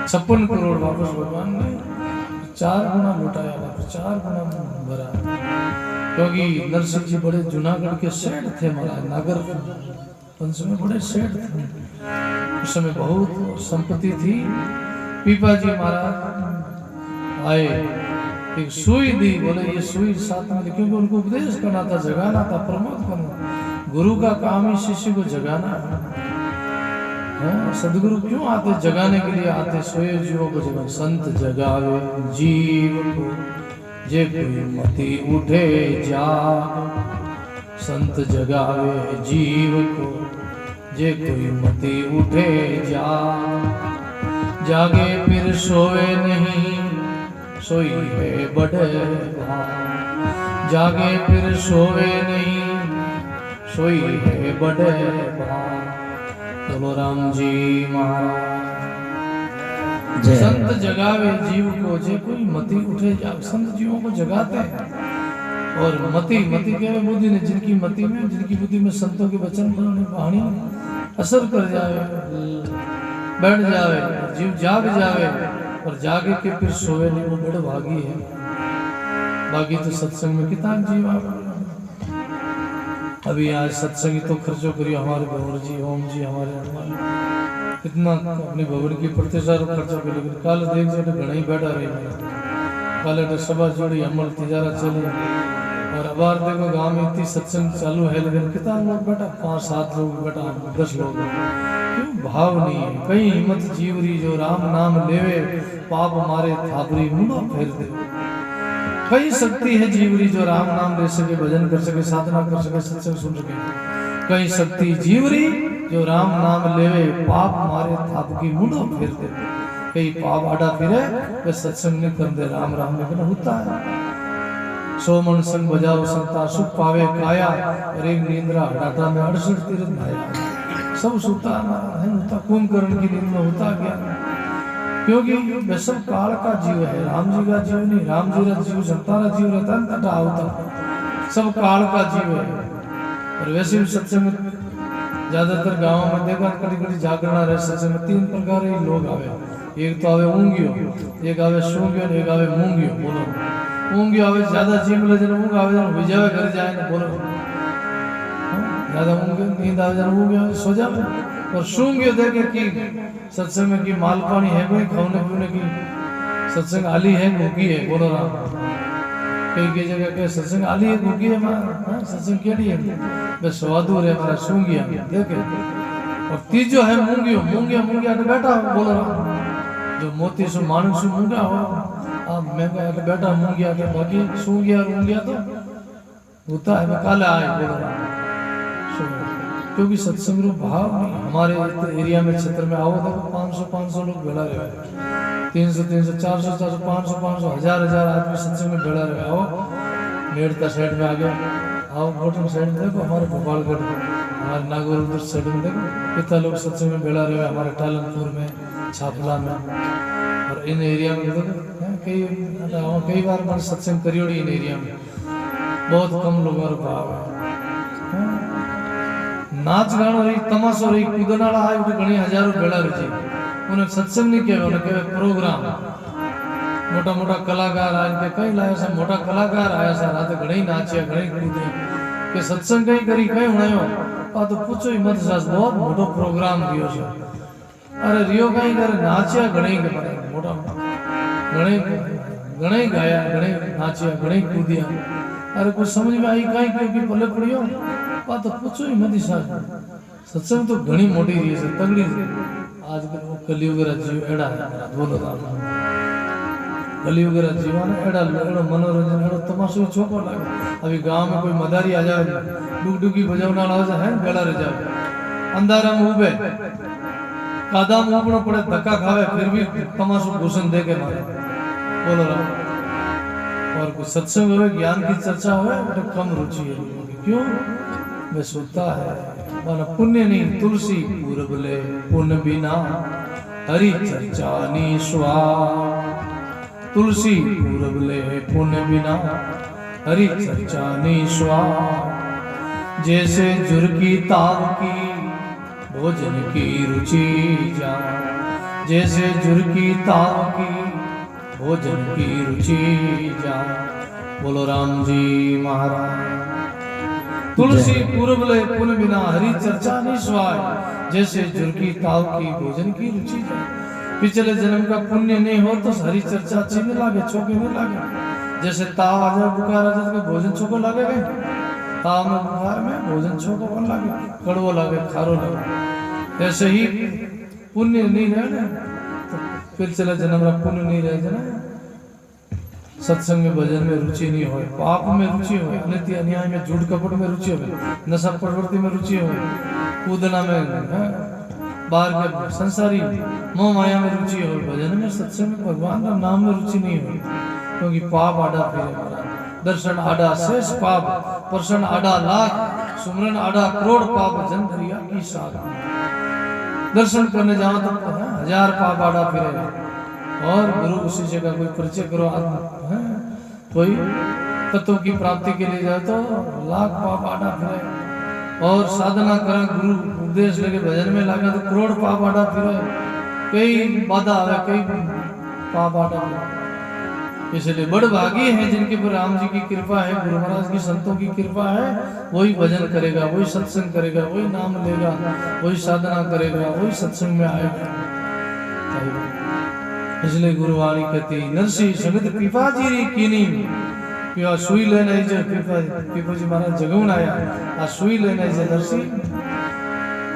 56 करोड़ वापस भगवान ने 4 गुना लुटाया, वापस 4 गुना भरा, क्योंकि नरसिंह जी बड़े जूनागढ़ के सेठ थे। महाराज नागर पंच में बड़े सेठ थे, उस समय बहुत संपत्ति थी। पीपा जी महाराज आए, एक सुई दी, बोले ये सुई साथ में, क्योंकि उनको उपदेश करना था, जगाना था, प्रमोद करना। गुरु का काम ही शिष्य को जगाना है। सदगुरु क्यों आते, जगाने के लिए आते, सोए जीवों को जगा। संत जगावे जीव को जे कोई मति उठे जाग। संत जगावे जीव को जे कोई मति उठे जाग। जागे फिर सोए नहीं, सोई है बड़े भाग। जागे फिर सोए नहीं, सोई है बड़े भाग। बोलो राम जी महाराज। संत जगावे जीव को जे कोई मति उठे जाग। संत जीवों को जगाते हैं और मति के बुद्धि ने, जिनकी मति में, जिनकी बुद्धि में संतों के वचन वाणी असर कर जावे, बैठ जावे, जीव जाग जावे और जागे के फिर सोए नहीं, वो बड़े भागी है। बाकी तो सत्संग में कितना जीव आ। अभी आज सत्संग तो खर्चो करियो, हमारे भवर जी, ओम जी, हमारे कितना अपने भवन की प्रतिष्ठा खर्चो करियो, लेकिन कल देख जो घना ही बैठा रही। कल सभा जोड़ी अमल तिजारा चले और अबार देखो गांव में इतनी सत्संग चालू है, लेकिन कितना लोग बैठा, 5-7 लोग बैठा, 10 लोग, क्यों भाव नहीं है। कहीं हिम्मत जीवरी जो राम नाम लेवे, पाप मारे थापरी मुंडो फेर दे। कई शक्ति है जीवरी जो राम नाम ले सके, भजन कर सके, साधना कर सके, सत्संग सुन सके। कई शक्ति जीवरी जो राम नाम लेवे पाप मारे थाप की मुंडो फेर दे कई पाप आड़ा फिरे वे सत्संग नहीं कर दे राम राम लेकिन होता है सो मन संग बजाओ संता सुख पावे काया और एक नींद्रा हटाता में 68 तीर्थ नाया सब सुता है होता कुंभकर्ण की नींद में होता ज्ञान क्योंकि वे सब काल का जीव है राम जी का जीव नहीं राम जी का जीव संता का जीव रहता है तटा होता सब काल का जीव है और वैसे भी सत्संग ज्यादातर गांवों में देखा कड़ी कड़ी जागरण रहे सत्संग में 3 प्रकार के लोग आवे एक तो आवे ऊंगियो एक आवे सूंगियो एक आवे मूंगियो बोलो ऊंगियो आवे ज्यादा जीव ले जन ऊंग आवे जन विजय घर जाए ना बोलो ज्यादा ऊंगियो नींद आवे जन ऊंगियो सो जाओ और सूंगियो देखे कि सत्संग में की माल पानी है कोई खाने पीने की सत्संग आली है भूखी है बोलो राम कई कई जगह के सत्संग आली है भूखी है मां सत्संग केड़ी है बस स्वादु रे मारा सूंगिया देखे और तीजो है मूंगियो मूंगिया मूंगिया तो बैठा बोलो राम जो मोती सु मानुष सु मूंगा हो अब मैं तो बैठा मूंगिया के बाकी सूंगिया रूंगिया तो होता है काले आए बोलो राम क्योंकि सत्संग रो भाव नहीं हमारे एरिया में क्षेत्र में आओ देखो 500 लोग भेड़ा रहे 300 400 500 1000 आदमी सत्संग में भेड़ा रहे आओ नेड़ता साइड में आ गया आओ बॉटम साइड में देखो हमारे भोपालगढ़ हमारे नागौर उधर साइड में देखो कितना लोग सत्संग में भेड़ा रहे हमारे टालनपुर में छापला में और इन एरिया में देखो कई बार मैंने सत्संग करियोड़ी इन एरिया में बहुत कम लोगों का भाव है नाच गानो रही तमाशो रही कूदनाड़ा आए उठे घणी हजारों भेड़ा रही उन्हें सत्संग नहीं कहवे उन्हें कहवे प्रोग्राम मोटा मोटा कलाकार आज के कई लाया सा मोटा कलाकार आया सा रात घणी नाचिया घणी कूदे के सत्संग कई करी कई हुणायो आ तो पूछो ही मत सास बहुत मोटो प्रोग्राम दियो छे अरे रियो कई करे नाचिया घणी के मारे मोटा घणे गाया घणे नाचिया घणे कूदिया अरे कुछ समझ में आई कई क्योंकि भले पड़ियो आ तो पूछो ही मत सास सत्संग तो घणी मोटी रही है तगड़ी आज कलयुग रा जीव एड़ा है बोलो राम कलयुग रा जीवन एड़ा मनोरंजन एड़ो तमाशो छोको लागे अभी गांव में कोई मदारी आ जाए डुगडुगी बजावना वाला है बेड़ा रह जाए अंधारा में उबे कादा में उबनो पड़े धक्का खावे फिर भी तमाशो घुसन दे के मारे बोलो राम और कुछ सत्संग हो ज्ञान की चर्चा हो तो कम रुचि है क्यों वे सोता है माना पुण्य नहीं तुलसी पूरब ले पुण्य बिना हरि चर्चा निस्वा तुलसी पूरब ले पुण्य बिना हरि चर्चा निस्वा जैसे जुर की ताव की भोजन की रुचि जा जैसे जुर की ताव की भोजन की रुचि जा बोलो राम जी महाराज तुलसी पूर्व ले पुन बिना हरि चर्चा नहीं स्वाय जैसे जुर्की ताव की भोजन की रुचि जाए पिछले जन्म का पुण्य नहीं हो तो हरि चर्चा अच्छी नहीं लागे छोके नहीं लागे जैसे ताव आ जाए बुखार आ जाए भोजन छोको लागे ताव में बुखार में भोजन छोको कौन लागे कड़वो लागे खारो लागे ऐसे ही पुण्य नहीं रहे तो पिछले जन्म का पुण्य नहीं रहे ना सत्संग में भजन में रुचि नहीं हो पाप में रुचि हो अनित्य अन्याय में झूठ कपट में रुचि हो नशा प्रवृत्ति में रुचि हो कूदना में बाहर के संसारी मोह माया में रुचि हो भजन में सत्संग में भगवान का नाम में रुचि नहीं हो क्योंकि पाप आड़ा फिरे दर्शन आड़ा शेष पाप प्रसन्न आड़ा लाख सुमरन आड़ा करोड़ पाप जन दरिया की साग दर्शन करने जाओ तो 1000 पाप आड़ा फिरे और गुरु उसी जगह कोई परिचय करो आत्मा कोई तत्व की प्राप्ति के लिए जाए तो लाख पाप आड़ा फिरे और साधना करा गुरु उपदेश लेके भजन में लगा तो करोड़ पाप आड़ा फिरे कई बाधा आवे कई पाप आड़ा फिरे इसलिए बड़ भागी है जिनके पर राम जी की कृपा है गुरु महाराज की संतों की कृपा है वही भजन करेगा वही सत्संग करेगा वही नाम लेगा वही साधना करेगा वही सत्संग में आएगा इसलिए गुरुवाणी कहती नरसी संगत पीपा जी री कीनी पीवा सुई लेने जे पीपा जी महाराज जगवन आया आ सुई लेने जे नरसी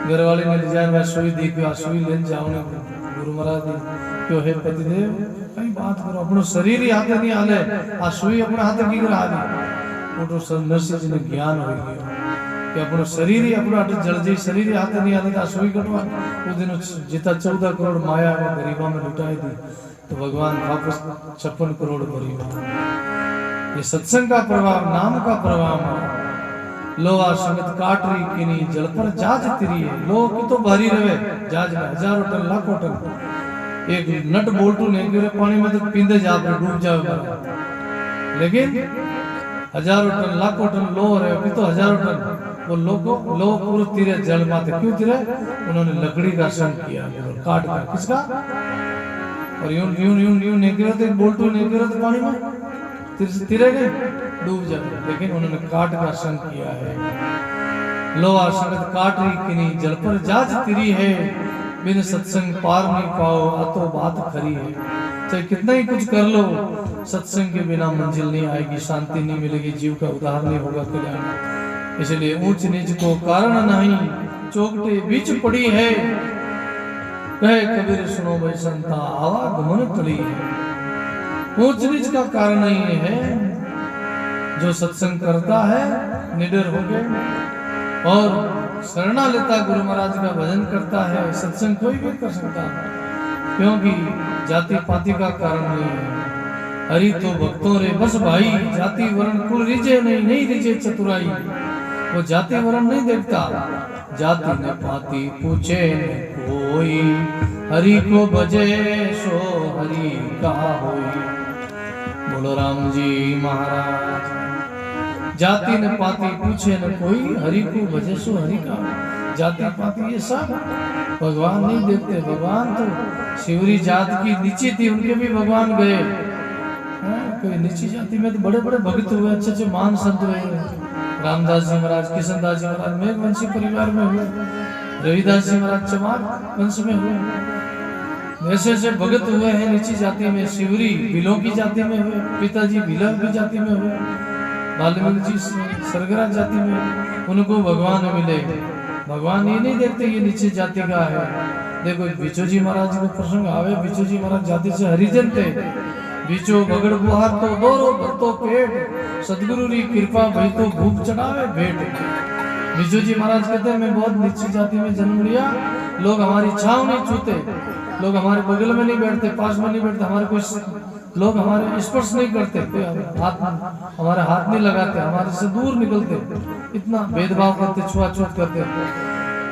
घरवाली ने डिजाइन में सुई दी पीवा सुई लेन जाओने गुरु महाराज दी क्यों है पतिदेव कई बात करो अपनो शरीर ही हाथे नहीं आले आ सुई अपने हाथे की कर आदी वो तो नरसी जी ने ज्ञान हो गया કે આપણું શરીર આપણું આટલું જળજી શરીર હાથે નહીં હાલતા સોઈ कटवा उस दिन जितना 14 करोड़ माया में गरीबा में लुटाई दी तो भगवान वापस 56 करोड़ गरीबा। ये सत्संग का प्रभाव, नाम का प्रभाव है। लो आ संगत काट रही किनी जल पर जाज तिरी है। लो की तो भारी रहे जाज में हजारों टन लाखों टन एक नट बोल्टू नहीं गिरे पानी में तो पींदे जा डूब जाओ, लेकिन हजारों टन लाखों टन लो रहे की तो हजारों टन वो लो पूरे तीरे जल माते क्यों तीरे? उन्होंने लकड़ी का संग किया काट कर। किसका? और यूं यूं यूं यूं नहीं गिरे तो बोल्टू नहीं गिरे तो पानी में तीरे गए डूब जाते, लेकिन उन्होंने काट का संग किया है। लोहा संगत काट रही किनी जल पर जाज तिरी है, बिन सत्संग पार नहीं पाओ तो बात खरी है। चाहे कितना ही कुछ कर लो, सत्संग के बिना मंजिल नहीं आएगी, शांति नहीं मिलेगी, जीव का उद्धार नहीं होगा, कल्याण। इसलिए ऊंच नीच को कारण नहीं, चौकटे बीच पड़ी है। कहे कबीर सुनो भाई संता आवागमन पड़ी है। ऊंच नीच का कारण नहीं है, जो सत्संग करता है निडर होके और शरणा लेता गुरु महाराज का भजन करता है, सत्संग कोई भी कर सकता है, क्योंकि जाति पाति का कारण नहीं है। हरि तो भक्तों रे बस भाई, जाति वर्ण कुल रिजे नहीं रिजे चतुराई। वो जाति वर्ण नहीं देखता, जाति न पाति पूछे न कोई, हरि को भजे सो हरि का होई। बोलो राम जी महाराज। जाति न पाति पूछे न कोई, हरि को भजे सो हरि का। जाति पाति ये सब भगवान नहीं देखते। भगवान तो शिवरी जात की नीची थी, उनके भी भगवान गए। कोई नीची जाति में तो बड़े बड़े भक्त हुए, अच्छे अच्छे महान संत हुए। रामदास जी महाराज, किशनदास जी महाराज मेघवंशी परिवार में हुए, रविदास जी महाराज चमार वंश में हुए। ऐसे ऐसे भगत हुए हैं नीची जाति में। शिवरी बिलों की जाति में हुए, पिताजी बिलों की जाति में हुए, वाल्मीकि जी सरगरा जाति में। उनको भगवान मिले। भगवान ये नहीं देखते ये नीचे जाति का है। देखो बिचो जी महाराज को प्रसंग आवे, बिचो जी महाराज जाति से हरिजन थे। बीचो बगड़ बुहार तो दोरो भरतो पेट, सदगुरु री कृपा भई तो भूख चढ़ावे भेंट। बीचो जी महाराज कहते हैं मैं बहुत नीची जाति में जन्म लिया, लोग हमारी छांव नहीं छूते, लोग हमारे बगल में नहीं बैठते, पास में नहीं बैठते, हमारे कोई लोग हमारे स्पर्श नहीं करते, हाथ हमारे हाथ नहीं लगाते, हमारे से दूर निकलते, इतना भेदभाव करते, छुआछूत करते।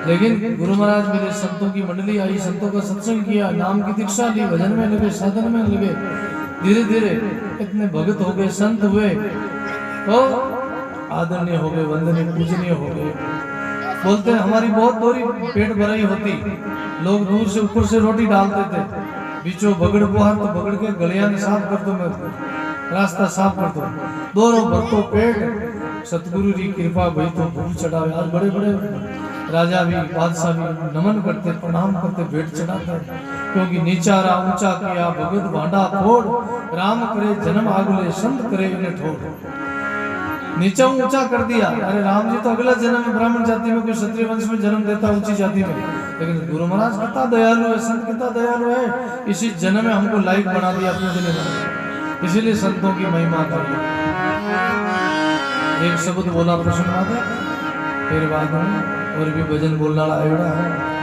लेकिन गुरु महाराज मेरे संतों की मंडली आई, संतों का सत्संग किया, नाम की दीक्षा ली, भजन में लगे, साधन में लगे, धीरे धीरे इतने भगत हो गए, संत हुए, तो आदरणीय हो गए, वंदनीय पूजनीय हो गए। बोलते हैं हमारी बहुत दोरी पेट भराई होती, लोग दूर से ऊपर से रोटी डालते थे, बीचों बगड़ बुहार तो बगड़ के गलियां साफ कर दो, मैं रास्ता साफ कर दो, दोनों भरतो पेट, सतगुरु की कृपा भई तो भूख चढ़ावे। आज बड़े बड़े राजा भी बादशाह भी नमन करते, प्रणाम करते, भेंट चढ़ाते, क्योंकि नीचा रा ऊंचा किया भगत भांडा फोड़, राम करे जन्म आगुले संत करे इन्हें ठोड़। नीचा ऊंचा कर दिया, अरे राम जी तो अगला जन्म में ब्राह्मण जाति में कोई क्षत्रिय वंश में जन्म देता ऊंची जाति में, लेकिन गुरु महाराज कितना दयालु है, संत कितना दयालु है, इसी जन्म में हमको लायक बना दिया अपने लिए, इसीलिए संतों की महिमा करी। एक शब्द बोला प्रसन्न माता, फिर बाद में और भी भजन बोलना आयोड़ा है।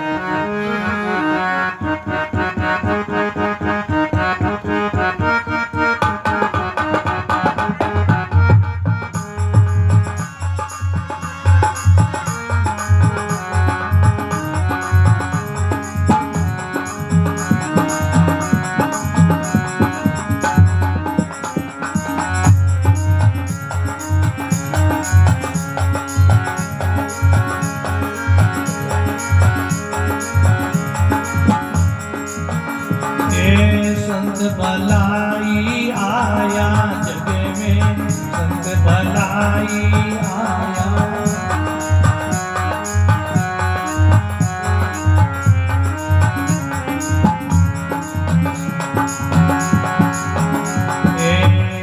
भलाई आया जग में, संत भलाई आया।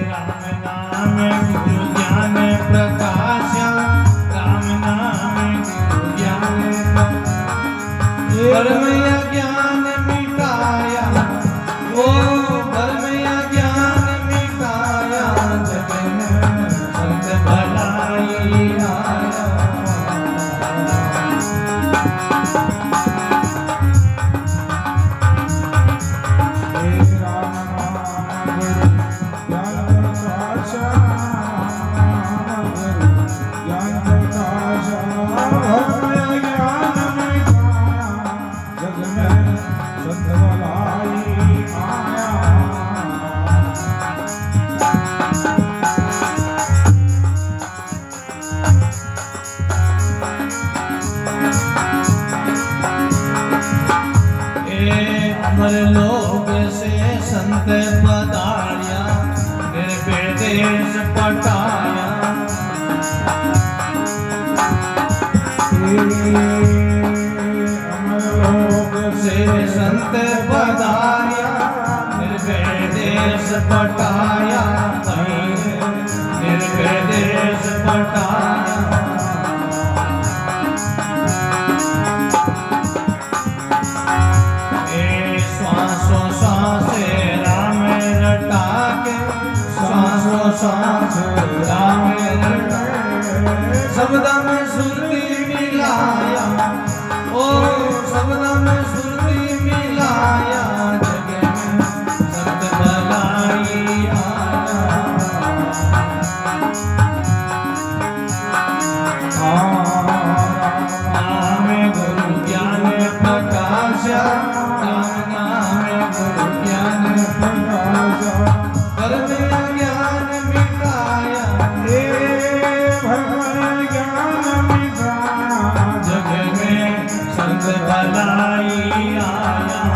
राम नाम गुरु ज्ञान प्रकाश, राम नाम गुरु ज्ञान धर्म ज्ञान मिटाया, ओ धर्म ज्ञान मिटाया, जग में संत भलाई आया। अमर लोग से संत पधारिया निर्वेदेश पटाया से संत पधारिया निर्वेदेश पटाया निर्वेदेश पटाया सांस राम शब्दा में सुरती मिलाया ओ शब्दा में सुरती मिलाया जग में संत भलाई नाम गुरु ज्ञान प्रकाशा नाम गुरु ज्ञान प्रकाशा कर्म ज्ञान मिटाया भगवान ज्ञान मिटाया जग में संत भलाई आया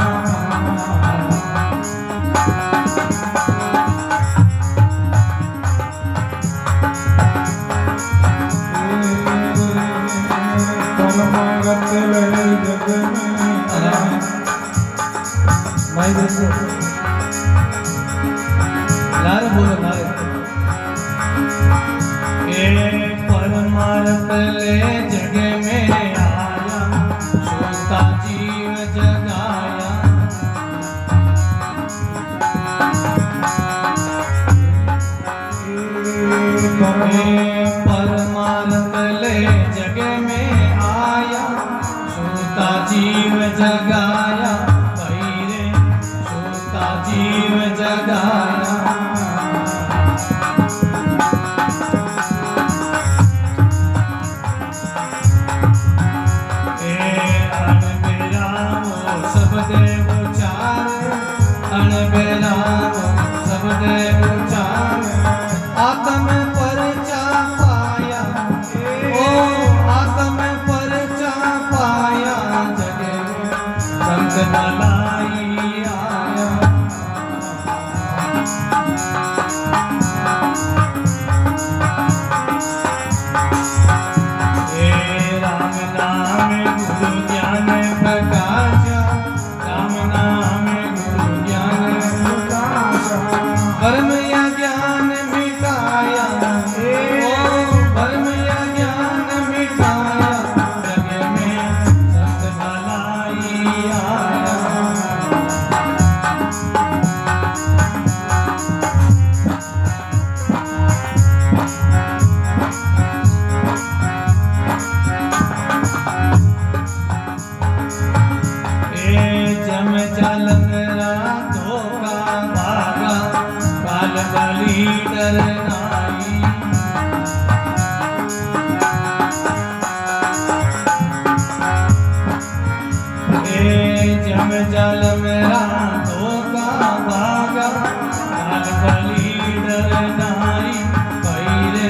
परमागत ले जग में माई देखो लारे बोलो लारे परमार्थ ले जग में आया सोता जीव जगाया परमार्थ ले जग में आया सोता जीव जगाया भाई रे सोता जीव जगाया आत्म परचा पाया ओ आत्म परचा पाया जग में संत भलाई आया राम नाम गुरु ज्ञान प्रकाशा राम नाम गुरु ज्ञान प्रकाशा कर्म ज्ञान मिटाया कर्म ज्ञान मिटाया जग में संत भलाई आया जम जलन रातों का भागा काल बली डरनाई जम जल मेरा धोखा भागा काल बली डरनाई पैरे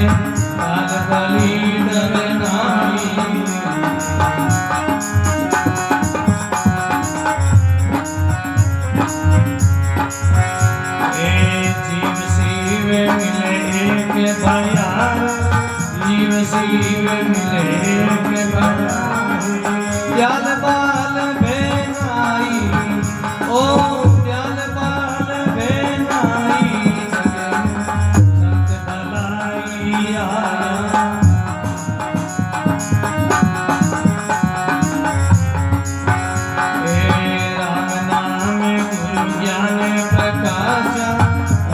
काल बली डरनाई जीव शिव मिले एक भयार जीव शिव मिले एक भयार ज्ञान बाल बेनाई ओ ज्ञान बाल बेनाई संत भलाई आया राम नाम गुरु ज्ञान प्रकाशा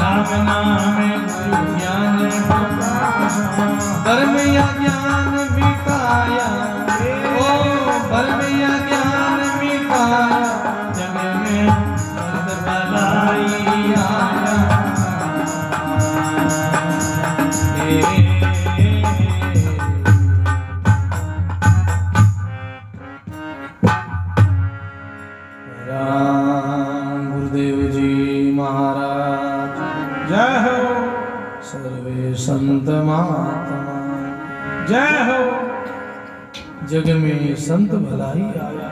राम नाम गुरु ज्ञान प्रकाशा धर्म ज्ञान मिटाया ओ धर्म ज्ञान मिटाया जग में संत भलाई आया राम गुरुदेव जी महाराज जय हो सर्वे संत महात्मा जय हो जग में संत भलाई आया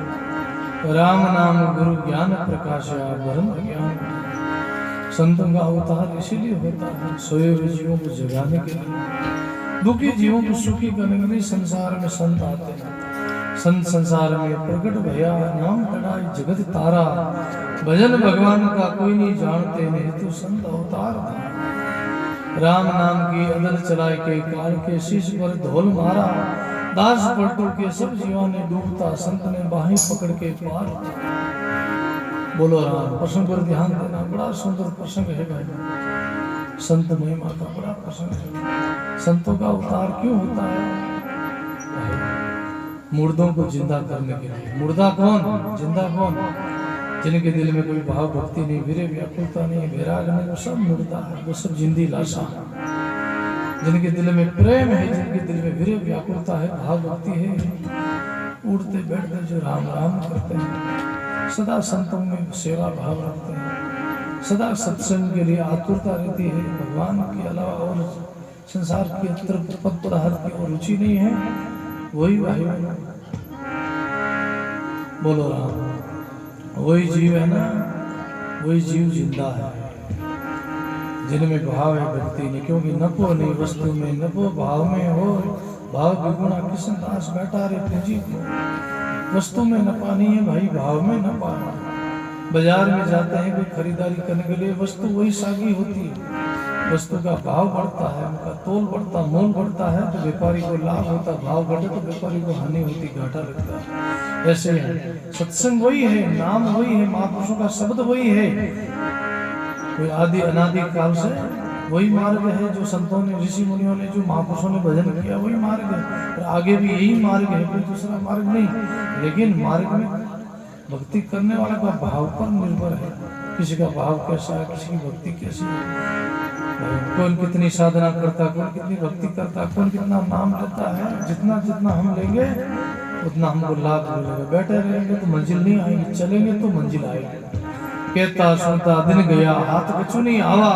राम नाम गुरु ज्ञान प्रकाशया ब्रह्म ज्ञान। संतों का अवतार इसीलिए होता है सोए हुए जीवों को जगाने के लिए, दुखी जीवों को सुखी करने के लिए संसार में संत आते हैं। संत संसार में प्रकट भया नाम कड़ाई जगत तारा, भजन भगवान का कोई नहीं जानते नहीं तो संत अवतार था। राम नाम की अदल चलाए के काल के शीश पर धोल मारा, दास पलटू के सब जीवा ने डूबता संत ने बाहें पकड़ के पार। बोलो राम। प्रसंग पर ध्यान देना, बड़ा सुंदर प्रसंग है भाई। संत महिमा का बड़ा प्रसंग है। संतों का अवतार क्यों होता है? मुर्दों को जिंदा करने के लिए। मुर्दा कौन, जिंदा कौन? जिनके दिल में कोई भाव भक्ति नहीं, वीर्य व्याकुलता नहीं, वैराग नहीं, वो सब मुर्दा है, वो सब जिंदी लाशा। जिनके दिल में प्रेम है, जिनके दिल में वीर्य व्याकुलता है, भाव भक्ति है, उठते बैठते जो राम राम करते हैं, सदा संतों में सेवा भाव रखते हैं, सदा सत्संग के लिए आतुरता रहती है, भगवान के अलावा और संसार की तरफ पद पदार्थ की और रुचि नहीं है, वही भाई बोलो राम। वही जीव है ना, वही जीव जिंदा है जिनमें भाव है भक्ति नहीं। क्योंकि नपो नहीं वस्तु में, नपो भाव में हो, भाव विगुणा कृष्ण दास बैठा रे पूजी को। वस्तु में नपा नहीं है भाई, भाव में नपा। बाजार में जाते हैं कोई खरीदारी करने के लिए, वस्तु वही सागी होती है, वस्तु का भाव बढ़ता है, उनका तोल बढ़ता, मोल बढ़ता है तो व्यापारी को लाभ होता, भाव घटे तो व्यापारी को हानि होती, घाटा लगता है। ऐसे है सत्संग वही है, नाम वही है, महापुरुषों का शब्द वही है, कोई आदि अनादि काल से वही मार्ग है। जो संतों ने, ऋषि मुनियों ने, जो महापुरुषों ने भजन किया वही मार्ग है, और आगे भी यही मार्ग है, कोई दूसरा मार्ग नहीं। लेकिन मार्ग में भक्ति करने वाला का भाव पर निर्भर है, किसी का भाव कैसा है, किसी की भक्ति कैसी है, कौन कितनी साधना करता, कौन कितनी भक्ति करता, कौन कितना नाम लेता है। जितना जितना हम लेंगे उतना हमको लाभ मिलेगा। बैठे रहेंगे तो मंजिल नहीं आएगी, चलेंगे तो मंजिल आएगी। कहता सुनता दिन गया, हाथ कछु नहीं आवा,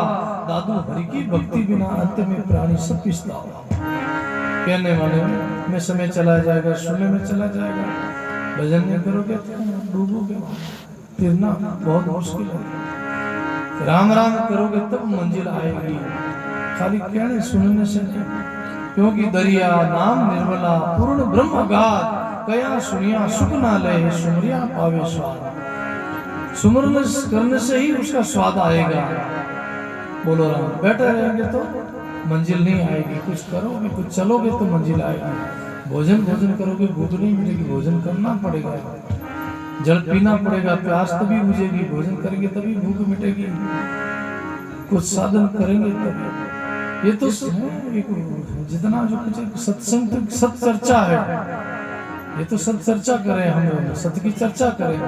दादू हरि की भक्ति बिना अंत में प्राणी सब पिसता हुआ। कहने वाले में समय चला जाएगा, सुनने में चला जाएगा, भजन नहीं करोगे तो डूबोगे, तिरना बहुत मुश्किल है। राम राम करोगे तब मंजिल आएगी, खाली कहने सुनने से नहीं। क्योंकि दरिया नाम निर्मला पूर्ण ब्रह्म गाथ, कया सुनिया सुख ना ले, सुमरिया पावे स्वाद। सुमरन करने से ही उसका स्वाद आएगा। बोलो राम। बैठे रहेंगे तो मंजिल नहीं आएगी, कुछ करोगे, कुछ चलोगे तो मंजिल आएगी। भोजन करोगे भूख नहीं मिलेगी, भोजन करना पड़ेगा, जल पीना पड़ेगा, प्यास तभी बुझेगी, भोजन करेंगे तभी भूख मिटेगी, कुछ साधन करेंगे तभी। ये तो एक जितना जो कुछ सत्संग तो सत चर्चा है, ये तो सत चर्चा करें, हम सत्य की चर्चा करें।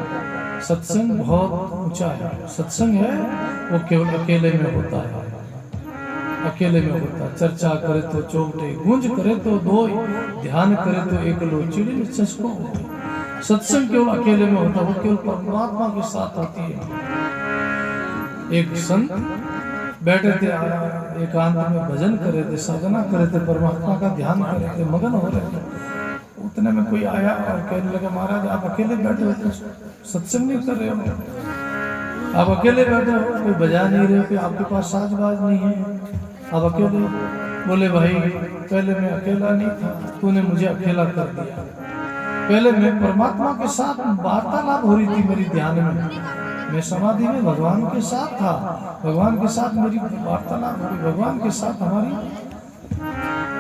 सत्संग बहुत ऊंचा है, सत्संग है वो केवल अकेले में होता है, अकेले में होता है। चर्चा करे तो चौकटे, गूंज करे तो दो, ध्यान करे तो एक लो, चिड़ी में चस्को। सत्संग केवल अकेले में होता है, वो केवल परमात्मा के साथ होती है। एक संत बैठे थे एकांत में, भजन कर रहे थे, साधना कर रहे थे, परमात्मा का ध्यान कर रहे थे, मगन हो रहे थे। उतने में कोई आया और कहने लगा, महाराज आप अकेले बैठे हो, सत्संग नहीं कर रहे हो, आप अकेले बैठे हो, कोई बजा नहीं रहे हो, कि आपके पास साजबाज नहीं है, आप अकेले। बोले भाई पहले मैं अकेला नहीं था, तूने मुझे अकेला कर दिया। पहले मैं परमात्मा के साथ वार्तालाप हो रही थी मेरी ध्यान में, मैं समाधि में भगवान के साथ था, भगवान के साथ मेरी वार्तालाप हो रही, भगवान के साथ हमारी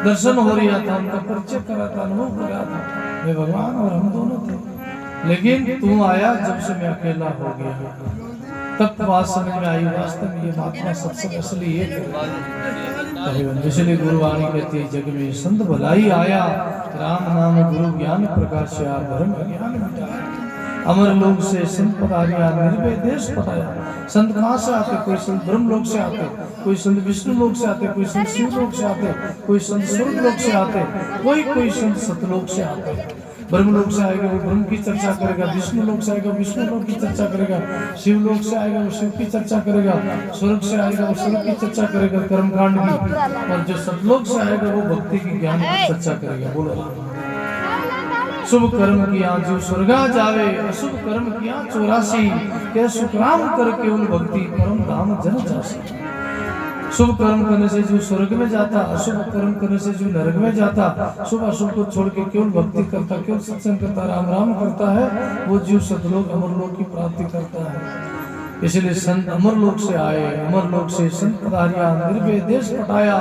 दर्शन हो रहा था, उनका परिचय करा था, अनुभव कर रहा था, मैं भगवान और हम दोनों थे। लेकिन तू आया जब से मैं अकेला हो गया, तब बात समझ में आई, वास्तव में ये महात्मा सत्संग असली ये है। इसलिए गुरुवाणी कहती है, जग में संत भलाई आया, राम नाम गुरु ज्ञान प्रकाशया, धर्म ज्ञान मिटाया। अमर लोक से संत पधारिया निर्भय देश पधाया। संत कहाँ से आते? कोई संत ब्रह्म लोक से आते, कोई संत विष्णु लोक से आते, कोई संत शिव लोक से आते, कोई संत स्वर्ग लोक से आते, कोई संत सतलोक से आते। ब्रह्म लोक से आएगा वो ब्रह्म की चर्चा करेगा, विष्णु लोक से आएगा विष्णु लोक की चर्चा करेगा, शिव लोक से आएगा वो शिव की चर्चा करेगा, स्वर्ग से आएगा वो स्वर्ग की चर्चा करेगा कर्मकांड की, और जो सतलोक से आएगा वो भक्ति की ज्ञान की चर्चा करेगा। बोलो शुभ कर्म किया जो स्वर्गा जावे, अशुभ कर्म किया 84, क्या सुखराम कर केवल भक्ति परम धाम जन जासी। शुभ कर्म करने से जो स्वर्ग में जाता, अशुभ कर्म करने से जो नरक में जाता, शुभ अशुभ को छोड़ के केवल भक्ति करता, केवल सत्संग करता, राम राम करता है, वो जीव सतलोक अमरलोक की प्राप्ति करता है। इसलिए संत अमरलोक से आए, अमरलोक से संत पधारिया निर्भय देश पटाया,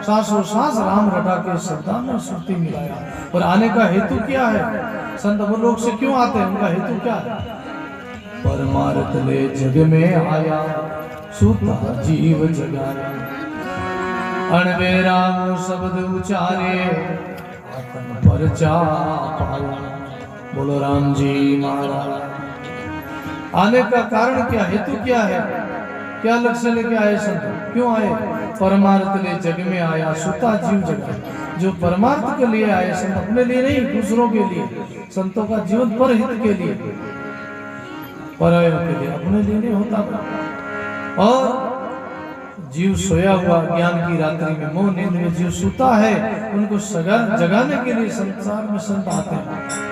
सांसों सांस राम रटा के शब्दा में सुरती मिलाया। और आने का हेतु क्या है? संत अमरलोक से क्यों आते हैं? उनका हेतु क्या है? परमार्थ ले जग में आया, सूता जीव जगाया, अणबेरा शब्द उचारे, आत्म परचा पाया। बोलो राम जी महाराज। आने का कारण क्या, हेतु क्या है, क्या लक्ष्य लेके आए संत, क्यों आए? परमार्थ ले जग में आया, सूता जीव जगाया। जो परमार्थ के लिए आए संत, अपने लिए नहीं, दूसरों के लिए। संतों का जीवन परहित के लिए, परायों के लिए, अपने लिए नहीं होता। और जीव सोया हुआ ज्ञान की रात्रि में, मोह नींद में जीव सूता है, उनको जगाने के लिए संसार में संत आते हैं।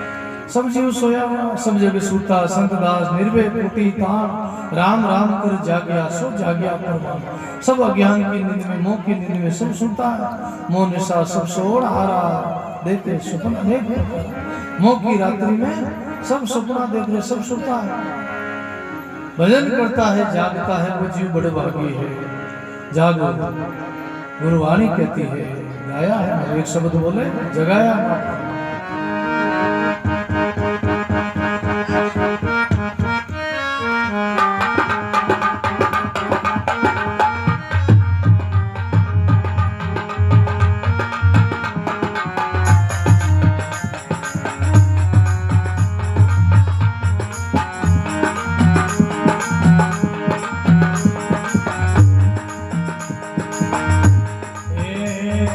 सब जीव सोया हुआ, सब जगह सूता, संत दास निर्भय फूटी तान, राम राम कर जागया सो जागया परवान। सब अज्ञान की नींद में, मोह की नींद में सब सूता है। मोह निशा सब सोड़ हारा, देते स्वप्न अनेक प्रकार। मोह की रात्रि में सब सपना देख रहे, सब सूता है। भजन करता है, जागता है, वो जीव बड़े भागी है। जागो, गुरुवाणी कहती है, गाया है, एक शब्द बोले, जगाया।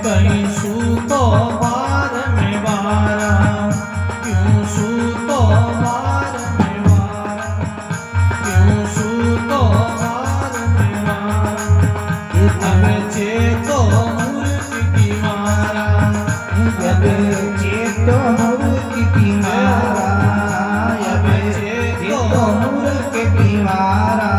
कहीं सूतो बार में बारा, क्यों सूतो बार में बारा, क्यों सूतो बार में बारा। अब चेतो मूर्ति की मारा, जब चेतो मूर्ति की मारा, अब चेतो मूर्ति की मारा।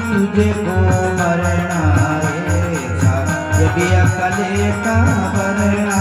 तुझे को मरना रे, जब अकले का भरना।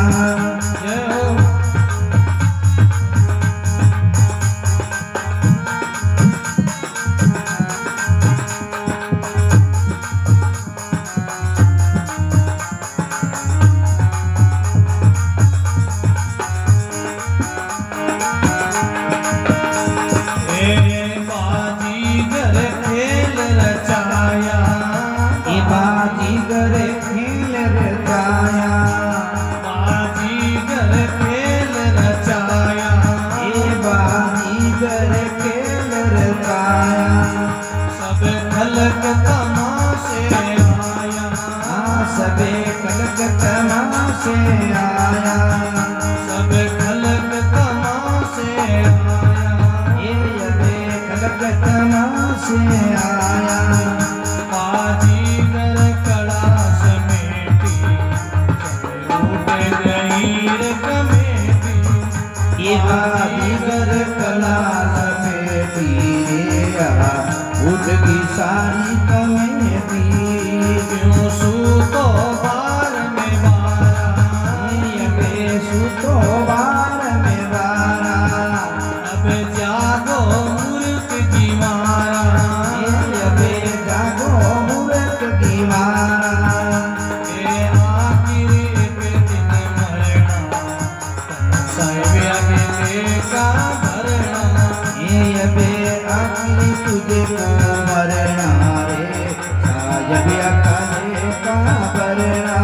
बाजीगर खेल रचाया, बाजीगर खेल रचाया, ये बाजीगर खेल रचाया। सब खलक तमाशे आया, सबे खलक तमाशे आया, सब खलक तमाशे आया, ये खलक तमाशे आया। बाजीगर कला सफेदी, उठ की सारी कमेटी। क्यों सूतो बार में बारा, ये सूतो बार में बारा। अब जागो मूर्ख की मारा, ये जागो मूर्ख की मारा। तुझे को मरना रे, यदि अकाले का भरना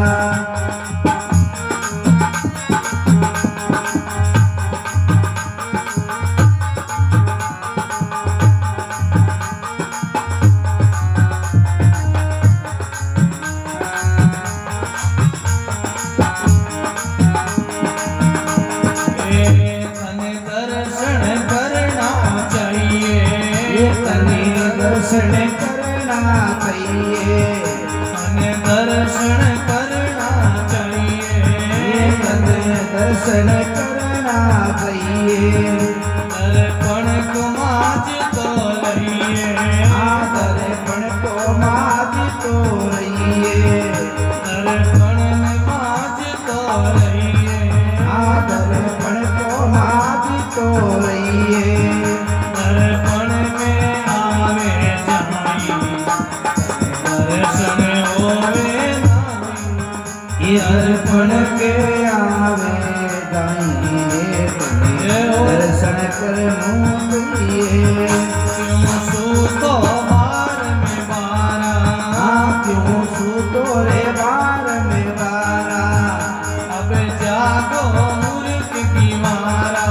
दर्शन करना चाहिए तने दर्शन करना चाहिए दर्शन करना चाहिए दर्पण को माज तो रहिए दर्पण को माज तो रहिए दर्पण में माज तो रहिए दर्पण को माज तो रहिए दर्पण में आवे जाई दर्शन होवे नाई ये दर्पण के आवे जाइए दर्शन करनो चाहिए क्यों सूतो बार में बारा क्यों सूतो रे बार में बारा अब जागो मूर्ख की मारा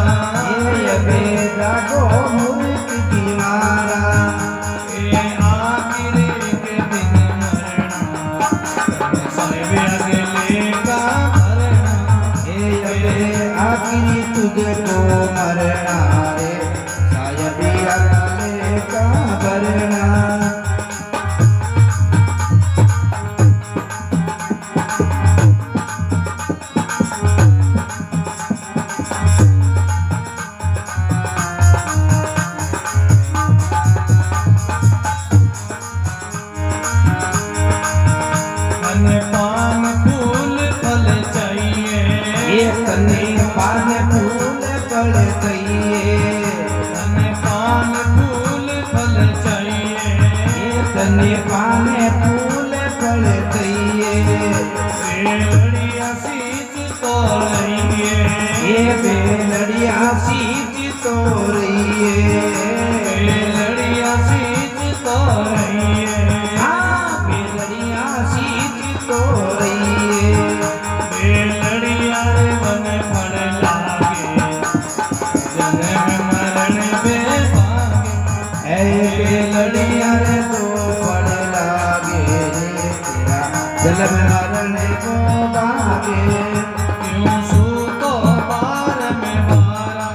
ये अबे जागो मूर्ख की मारा ये आखिरी के दिन मरना साहिब अगले का मरना ये अबे आखिरी तुझको मरना रे शायद अगले का भरना पान फूल फल चाहिए ये तने पान फूल फल चाहिए पान फूल फल चाहिए ये तने पान फूल फल चाहिए बेलड़िया सींच तो रहिए ये बेलड़िया सींच तो रहिए बेलड़िया सींच तो रहिए बेलड़िया सींच तो रहिए बेलड़िया रे वन फल लागे जन्म मरण बेभागे ऐ बेलड़िया रे तो फल लागे तेरा जन्म मरण को भागे क्यों सूतो बार में बारा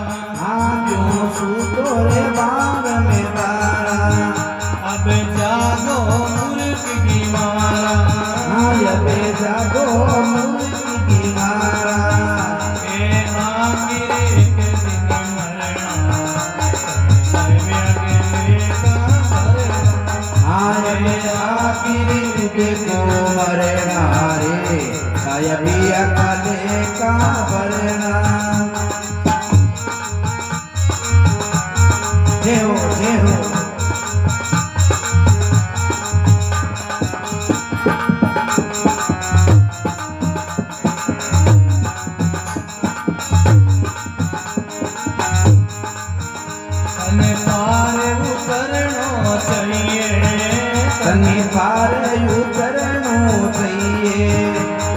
क्यों सूतो रे बार में बारा अब जागो मूर्ख की मारा यबे जागो मूर्ख की मारा ए आखिरी के दिन मरना साहिब अगले का मरना यबे आखिरी तुझको मरना रे यबे अकाले का भरना जय हो जय हो तने पार उतरनो चाहिए तने पार उतरनो चाहिए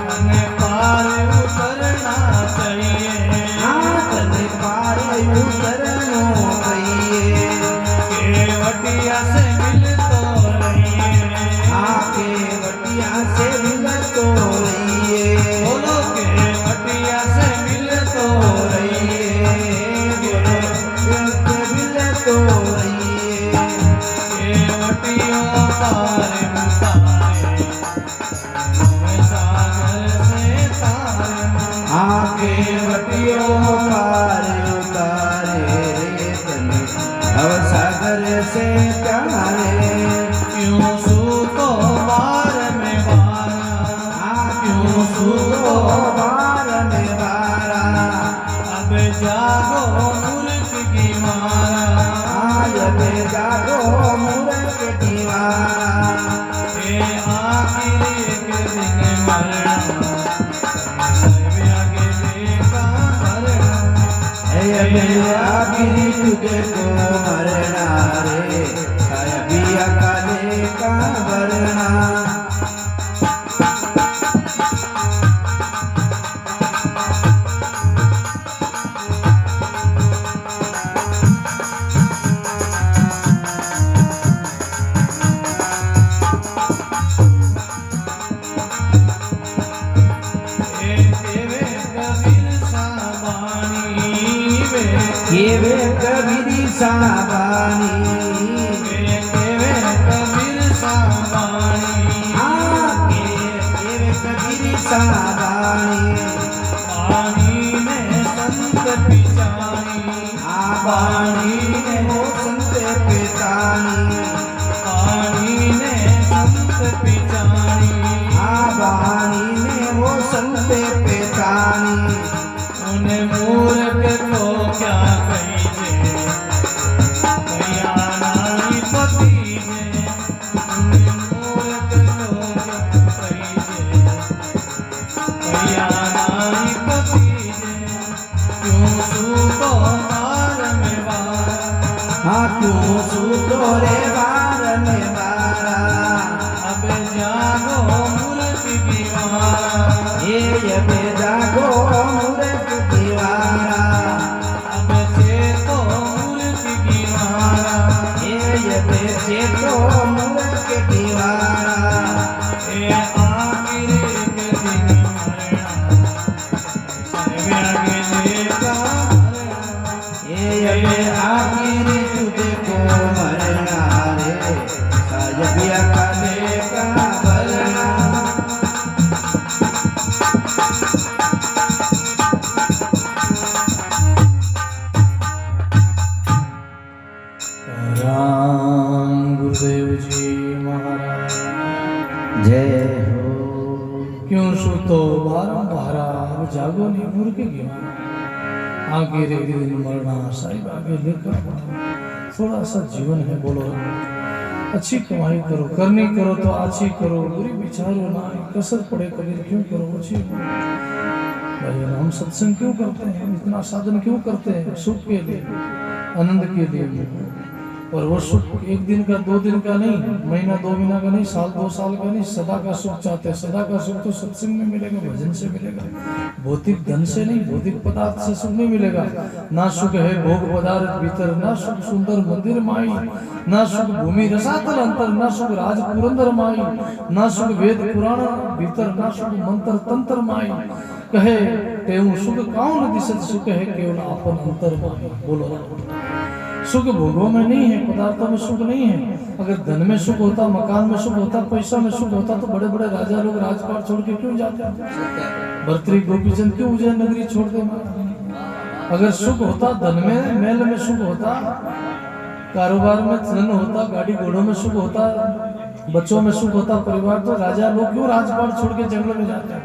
तने पार उतरना चाहिए तने पार उतरनो चाहिए केवटिया से मिल तो रहिए केवटिया से मिल तो रहिए बोलो केवटिया से मिल तो रहिए मिल तो रहिए केवटियों पार उतारे सागर से तारे केवटियों पार उतारे रे तने भव सागर से प्यारे क्यों सूतो बार में बारा क्यों सूतो बार में बारा अब जागो मूर्ख की मारा यबे जागो मूर्ख की मारा ए आखिरी के दिन मरना साहिब अगले का मरना यबे आखिरी तुझको मरना रे यबे अकाले का भरना केवे कबीर साबानी केवे कबीर साबानी केवे कबीर साबानी पानी में संत पिचानी बाणी ने वो संत पितानी पानी ने संत पिचानी बाणी ने वो संत पितानी उन्हें मूर्ख को क्या कहिए कया नाई पति ने उन्हें मूर्ख को क्या कहिए कया नाई पति ने क्यों सूतो मार में वारा क्यों सूतो रे बार में बारा अब जागो मूर्ति की वारा ये जागो मूर्ख दीवारा अब चेतो मूर्ति की वारा ये चेतो मूर्ख दीवारा ये आखिर के दिन मरना देखा ये आखिर तुझको मरना रे सायबिया का लेका भरना राम गुरुदेव जी महाराज जय हो क्यों सुतो बारंबारा अब जागो नहीं मूर्ख की आगे रे दिन मरना साहिब आगे लेकर थोड़ा सा जीवन है बोलो अच्छी कमाई करो करनी करो तो अच्छी करो बुरी विचारो ना कसर पड़े कबीर क्यों करो अच्छी करो भाई हम सत्संग क्यों करते हैं इतना साधन क्यों करते हैं सुख के लिए आनंद के लिए और वो सुख एक दिन का दो दिन का नहीं महीना दो महीना का नहीं साल दो साल का नहीं सदा का सुख चाहते हैं सदा का सुख तो सत्संग में मिलेगा भजन से मिलेगा भौतिक धन से नहीं भौतिक पदार्थ से सुख नहीं मिलेगा ना सुख है भोग पदार्थ भीतर ना सुख सुंदर मंदिर माई ना सुख भूमि रसातल अंतर ना सुख राज पुरंदर माई ना सुख वेद पुराण भीतर ना सुख मंत्र तंत्र माई कहे तेऊ सुख काउन दिसत सुख है केवल आपन अंतर माई बोलो सुख भोगों में नहीं है पदार्थों में सुख नहीं है अगर धन में सुख होता मकान में सुख होता पैसा में सुख होता तो बड़े बड़े राजा लोग राजपाट छोड़ के क्यों जाते भर्तृ गोपीचंद क्यों उज्जैन नगरी छोड़ दे अगर सुख होता धन में मेल में सुख होता कारोबार में धन होता गाड़ी घोड़ों में सुख होता बच्चों में सुख होता परिवार तो राजा लोग क्यों राजपाट छोड़ के जंगल में जाते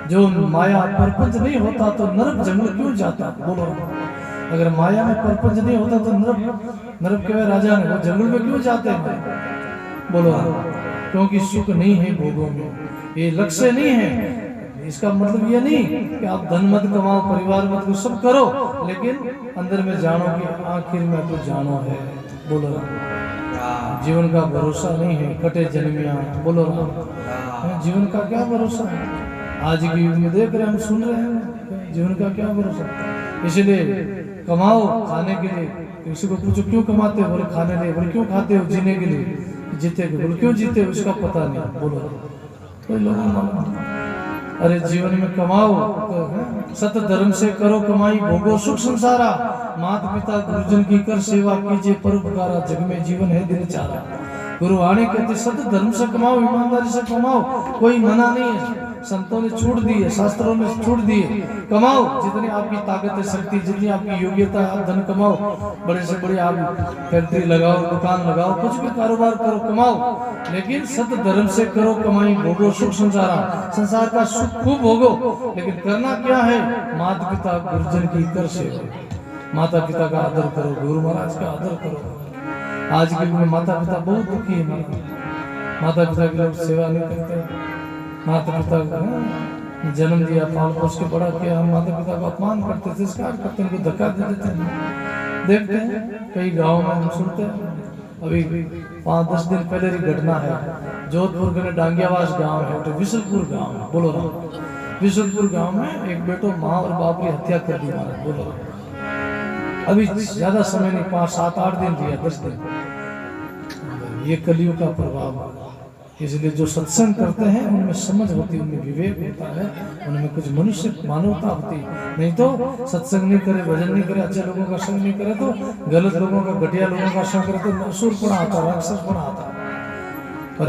जो माया परपंच नहीं होता तो नरक जंगल क्यों जाता बोलो अगर माया में परपंच नहीं होता तो नरक के राजा ने वो जंगल में क्यों जाते हैं बोलो क्योंकि सुख नहीं है भोगों में ये लक्ष्य नहीं है इसका मतलब ये नहीं कि आप धन मत कमाओ परिवार मत को सब करो लेकिन अंदर में जानो कि आखिर में तो जानो है बोलो जीवन का भरोसा नहीं है कटे जन्मिया बोलो जीवन का क्या भरोसा है आज के युग में देख रहे हम सुन रहे हैं जीवन का क्या भरोसा इसलिए कमाओ खाने के लिए किसी को पूछो क्यों कमाते हो बोले खाने लिए बोले क्यों खाते हो जीने के लिए जीते के बोले क्यों जीते हो उसका पता नहीं बोलो कोई लोग मालूम अरे जीवन में कमाओ तो सत धर्म से करो कमाई भोगो सुख संसारा माता पिता गुरुजन की कर सेवा कीजिए परोपकारा जग में जीवन है दिन चारा गुरु वाणी कहते सत धर्म से कमाओ ईमानदारी से कमाओ कोई मना नहीं है संतों ने छूट दी है शास्त्रों ने छूट दी है कमाओ जितनी आपकी ताकत है शक्ति जितनी आपकी योग्यता है आप धन कमाओ बड़े से बड़े आप फैक्ट्री लगाओ दुकान लगाओ कुछ भी कारोबार करो कमाओ लेकिन सत धर्म से करो कमाई भोगो सुख संसार का सुख खूब भोगो लेकिन करना क्या है माता पिता गुरुजन की कर सेवा माता पिता का आदर करो गुरु महाराज का आदर करो आज के युग में माता पिता बहुत दुखी है माता पिता की लोग सेवा नहीं करते माता पिता को जन्म दिया पाल पोस के बड़ा किया हम माता पिता को अपमान करते तिरस्कार करते उनको धक्का दे देते हैं देखते हैं कई गाँव में हम सुनते हैं अभी 5-10 दिन पहले की घटना है जोधपुर के डांगियावास गांव है तो विशलपुर गांव है बोलो विशलपुर गांव में एक बेटो माँ और बाप की हत्या कर दी महाराज बोलो अभी ज्यादा समय नहीं 5-7-8 दिन दिया 10 दिन ये कलियुग का प्रभाव इसलिए जो सत्संग करते हैं उनमें समझ होती, उनमें विवेक होता है, उनमें कुछ मनुष्य मानवता होती। नहीं तो सत्संग नहीं करे, भजन नहीं करे, अच्छे लोगों का संग नहीं करे तो गलत लोगों का, घटिया लोगों का संग करे तो असुरपना आता, राक्षसपना आता। पर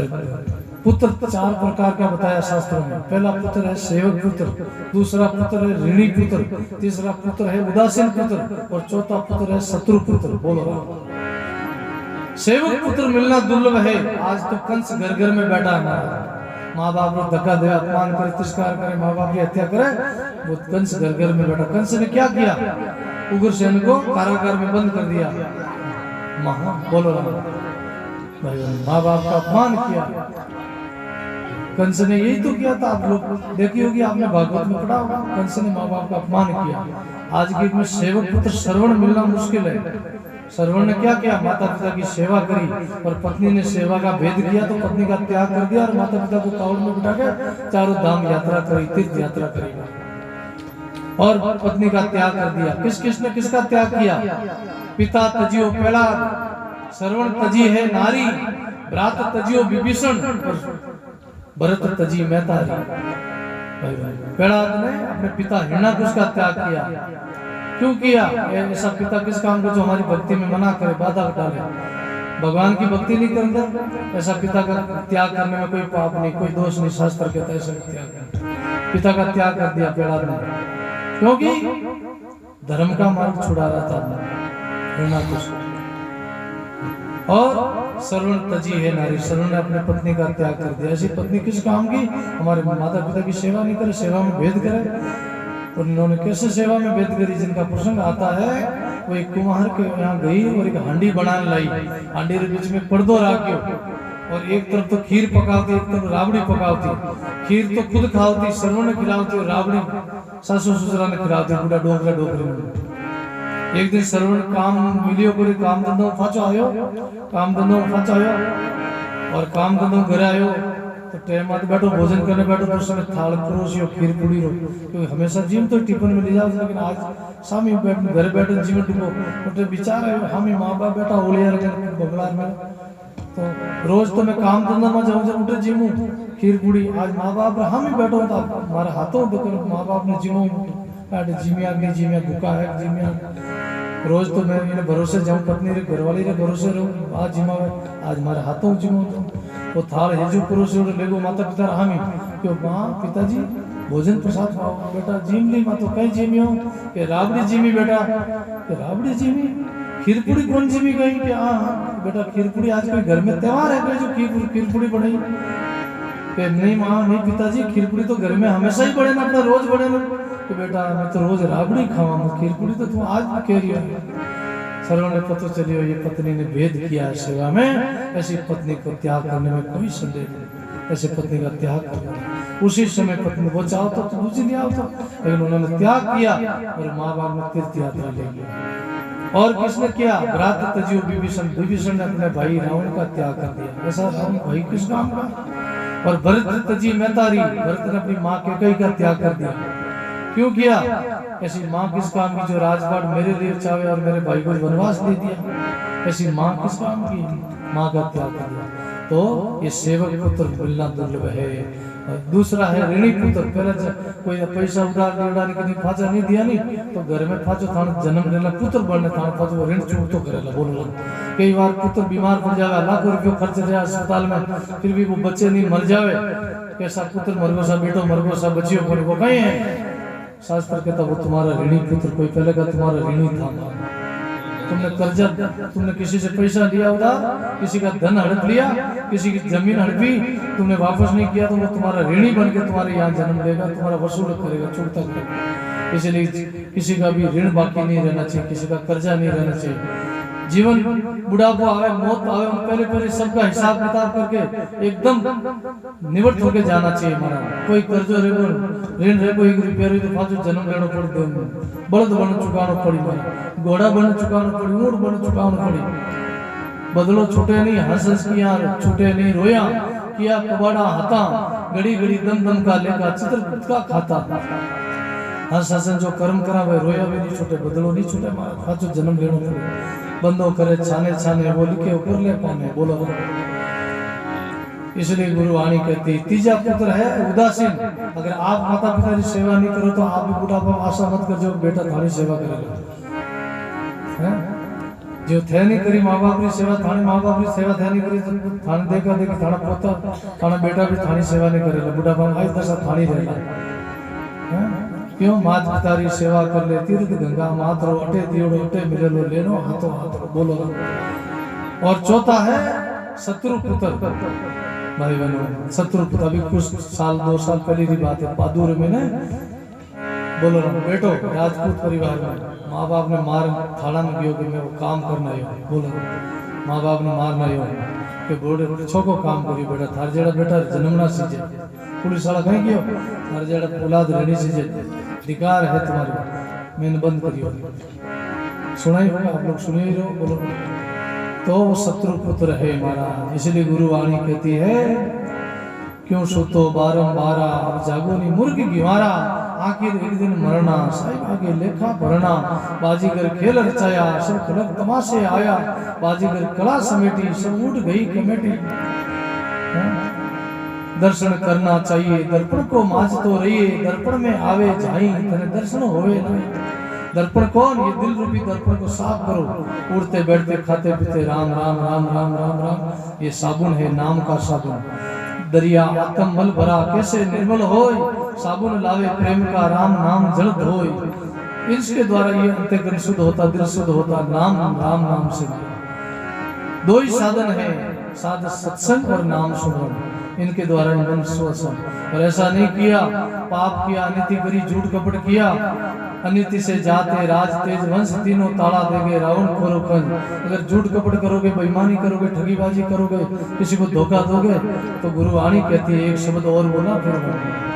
पुत्र 4 प्रकार का बताया शास्त्रों में। पहला पुत्र है सेवक पुत्र, दूसरा पुत्र है ऋणी पुत्र, तीसरा पुत्र है उदासीन पुत्र और चौथा पुत्र है शत्रु पुत्र। बोलो, सेवक पुत्र मिलना दुर्लभ है। आज तो कंस घर घर में बैठा है, माँ बाप को धक्का दे, अपमान करे, तिरस्कार करे, माँ बाप की हत्या करे, वो कंस घर घर में बैठा। कंस ने क्या किया? उग्रसेन को कारागार में बंद कर दिया। बोलो भाई, माँ बाप का अपमान किया। कंस ने यही तो किया था। आप लोग देखी होगी, आपने भागवत में पढ़ा होगा, कंस ने माँ बाप का अपमान किया। आज के युग में सेवक पुत्र श्रवण मिलना मुश्किल है। श्रवण ने क्या किया? माता पिता की सेवा करी, और पत्नी ने सेवा का भेद किया तो पत्नी का त्याग कर दिया और माता पिता को कावड़ में बिठा के 4 धाम यात्रा करी, तीर्थ यात्रा करी और पत्नी का त्याग कर दिया। किसने किसका त्याग किया? पिता तजियो पहला, श्रवण तजी है नारी, भ्रात तजियो विभीषण, भरत तजी मैतारी। प्रहलाद ने अपने पिता हिरण्याकुश का त्याग किया। क्यों किया? ऐसा पिता किस काम को जो हमारी भक्ति में मना करे, बाधा डाले, भगवान की भक्ति नहीं करता, ऐसा पिता का त्याग करने में कोई पाप नहीं, कोई दोष नहीं। शास्त्र कहता है ऐसा त्याग, पिता का त्याग कर दिया प्रहलाद ने, क्योंकि धर्म का मार्ग छुड़ा रहा था हिरण्याकुश। और श्रवण तजी है नारी, श्रवण ने अपने पत्नी का त्याग कर दिया। ऐसी पत्नी किस काम की? हमारे माता पिता की सेवा नहीं करे, सेवा में भेद करे। और इन्होंने कैसे सेवा में भेद करी? जिनका प्रसंग आता है, वो एक कुम्हार के यहाँ गई और एक हांडी बनाने लाई, हांडी के बीच में पर्दो रखियो और एक तरफ तो खीर पकाती, एक तरफ राबड़ी पकाती। खीर तो खुद खाती, श्रवण ने खिलाती और राबड़ी सासू ससुरा ने खिलाती, पूरा डोकरा डोकरे में। एक दिन श्रवण काम मिलियो करे, काम धंधो फाचो आयो, काम धंधो फाचो आयो और काम धंधो घरे आयो तो टाइम आते बैठो, भोजन करने बैठो तो समय थाल परोसियो, खीर पूड़ी रो, क्योंकि हमेशा जिम तो टिफिन में ले जाओ, लेकिन आज सामी बैठ घर बैठे जीवन टिपो उठे विचार है, हम माँ बाप बेटा ओलिया बंगला में तो रोज तो मैं काम धंधा में जाऊँ, जब उठे जिमू खीर पूड़ी, आज माँ बाप हम ही बैठो तो हमारे हाथों माँ बाप ने जिमो जिमिया जिमिया भूखा है जिमिया। रोज तो मैं इन्हें भरोसे जाऊँ, पत्नी रे घरवाली रे भरोसे रहूँ, आज जिमावे, आज हमारे हाथों जिमो तो थाल हेजू परोसे लेगो माता पिता हामी क्यों माँ पिताजी भोजन प्रसाद खाओ बेटा, जिम ली माँ तो कई जिमियो के राबड़ी जिमी बेटा, के राबड़ी जिमी, खीरपुड़ी कौन जिमी गई कि हाँ बेटा खीरपुड़ी आज कोई घर में त्योहार है कोई जो खीरपुड़ी बनाई के नहीं माँ नहीं पिताजी खीरपुड़ी तो घर में हमेशा ही बने ना, अपना रोज बने ना, कि बेटा मैं तो रोज राबड़ी खावा, खीरपुड़ी तो तुम आज भी कह रही हो। सर्व ने पता चलियो ये पत्नी ने भेद किया है सेवा में, ऐसी पत्नी को त्याग करने में कोई संदेह नहीं, ऐसे पत्नी का त्याग करना। उसी समय पत्नी वो चाहो तो दूसरी ले आओ तो, लेकिन उन्होंने त्याग किया और माँ बाप ने तीर्थ यात्रा ले लिया। और किसने किया? भ्रात तजियो विभीषण, विभीषण ने अपने भाई रावण का त्याग कर दिया। ऐसा रावण भाई किस काम का? और भरत तजी मैतारी, भरत ने अपनी माँ कैकेयी का त्याग कर दिया। क्यों किया? ऐसी माँ किस काम की जो राजपाट मेरे लिए चाहे और मेरे भाई को वनवास दे दिया, ऐसी माँ किस काम की? माँ का त्याग कर दिया। तो ये सेवक पुत्र मिलना दुर्लभ है। दूसरा है ऋणी पुत्र, पहले कोई पैसा उधार के फाचा नहीं दिया नहीं तो घर में फाचो थान जन्म लेना पुत्र बढ़ने थान फाचो ऋण चूक तो करेला। बोलो कई बार पुत्र बीमार पड़ जावे, लाखों रुपये खर्च रहे अस्पताल में, फिर भी वो बच्चे नहीं मर जावे, कैसा पुत्र मरगो सा बेटो मरगो सा बच्चियों को वो कहीं है। शास्त्र कहता वो तुम्हारा ऋणी पुत्र, कोई पहले का तुम्हारा ऋणी था। तुमने कर्जा, तुमने किसी से पैसा लिया उधार, किसी का धन हड़प लिया, किसी की जमीन हड़पी, तुमने वापस नहीं किया तो वो तुम्हारा ऋणी बन के तुम्हारे यहाँ जन्म लेगा, तुम्हारा वसूल करेगा, चुकता करेगा। इसलिए किसी का भी ऋण बाकी नहीं रहना चाहिए, किसी का कर्जा नहीं रहना चाहिए। जीवन बुढ़ापा आवे, मौत आवे, पहले पहले सबका हिसाब किताब करके एकदम निवृत्त होकर जाना चाहिए। हमारा कोई कर्जो रे ऋण रे कोई रुपया रे तो फाजो जन्म लेना पड़ दो, बलद बन चुकाना पड़ी, घोड़ा बन चुकाना पड़ी, ऊँट बन चुकाना पड़ी। बदलो छूटे नहीं, हंस किया छूटे नहीं, रोया किया कबाड़ा हाथा, घड़ी घड़ी दम दम का लेका चित्र का खाता। हंस हसन जो कर्म करा वे रोया भी नहीं छूटे, बदलो नहीं छूटे, हमारा फाजो जन्म लेना पड़े। बंदो करे छाने छाने वो लिखे ऊपर ले पाने। बोलो इसलिए गुरुवाणी कहती तीजा पुत्र है उदासीन। अगर आप माता पिता की सेवा नहीं करो तो आप भी बुढ़ापा आशा मत कर जो बेटा थानी सेवा करेगा। जो थे नहीं करी माँ बाप की सेवा, थाने माँ बाप की सेवा थे नहीं करी तो थाने देखा देखी थाना पोता थाना बेटा भी थानी सेवा नहीं करेगा, बुढ़ापा में आज तक थानी रहेगा। क्यों मात पिता की सेवा कर ले, तीर्थ गंगा मातरो अटे दियोड़ो अटे मिलेलो लेनो हाथों हाथ बोलो। और चौथा है शत्रु पुत्र। भाई बहनों, शत्रु पुत्र अभी कुछ साल 2 साल पहले की बात है, पादुर में ने बोलो बेटो राजपूत परिवार में माँ बाप ने मार थाना में गयो कि मैं वो काम करना है, बोलो माँ बाप ने मारना है कि बोले छोको काम करियो बेटा, थार जेड़ा बेटा जन्मना सीजे पुलिस वाला कहीं गयो थार जेड़ा औलाद रहनी सीजे अधिकार है तुम्हारे, मैंने बंद करियो। सुनाई होगा आप लोग, सुनिए ही रहो, बोलो तो शत्रु पुत्र है महाराज। इसलिए गुरुवाणी कहती है क्यों सुतो बारंबारा जागो नी मुर्गी गिवारा, आखिर एक दिन मरना साहिब आगे लेखा भरना। बाजीगर खेल रचाया सब खलक तमाशे आया, बाजीगर कला समेटी सब उठ गई कमेटी। दर्शन करना चाहिए दर्पण को माज तो रहिए, दर्पण में आवे जाई तने दर्शन होवे नहीं। दर्पण कौन? ये दिल रूपी दर्पण को साफ करो। उड़ते बैठते खाते पीते राम राम राम राम राम राम, ये साबुन है नाम का साबुन। दरिया आत्म मल भरा कैसे निर्मल होय, साबुन लावे प्रेम का राम नाम जल धोय। इसके द्वारा ये अंतःकरण शुद्ध होता, दिल शुद्ध होता, नाम राम नाम से। दो ही साधन है, साध सत्संग और नाम सुमरन, इनके द्वारा मन स्वसन। और ऐसा नहीं किया, पाप किया, अनिति करी, झूठ कपट किया, अनिति से जाते राज तेज वंश तीनों ताला देंगे रावण खोरो कंज। अगर झूठ कपट करोगे, बेईमानी करोगे, ठगीबाजी करोगे, किसी को धोखा दोगे तो गुरुवाणी कहती है एक शब्द और बोला फिर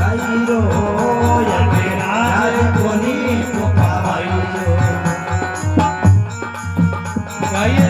રાઈરો યકે રાજ કોની પોપાવાઈરો ગાઈએ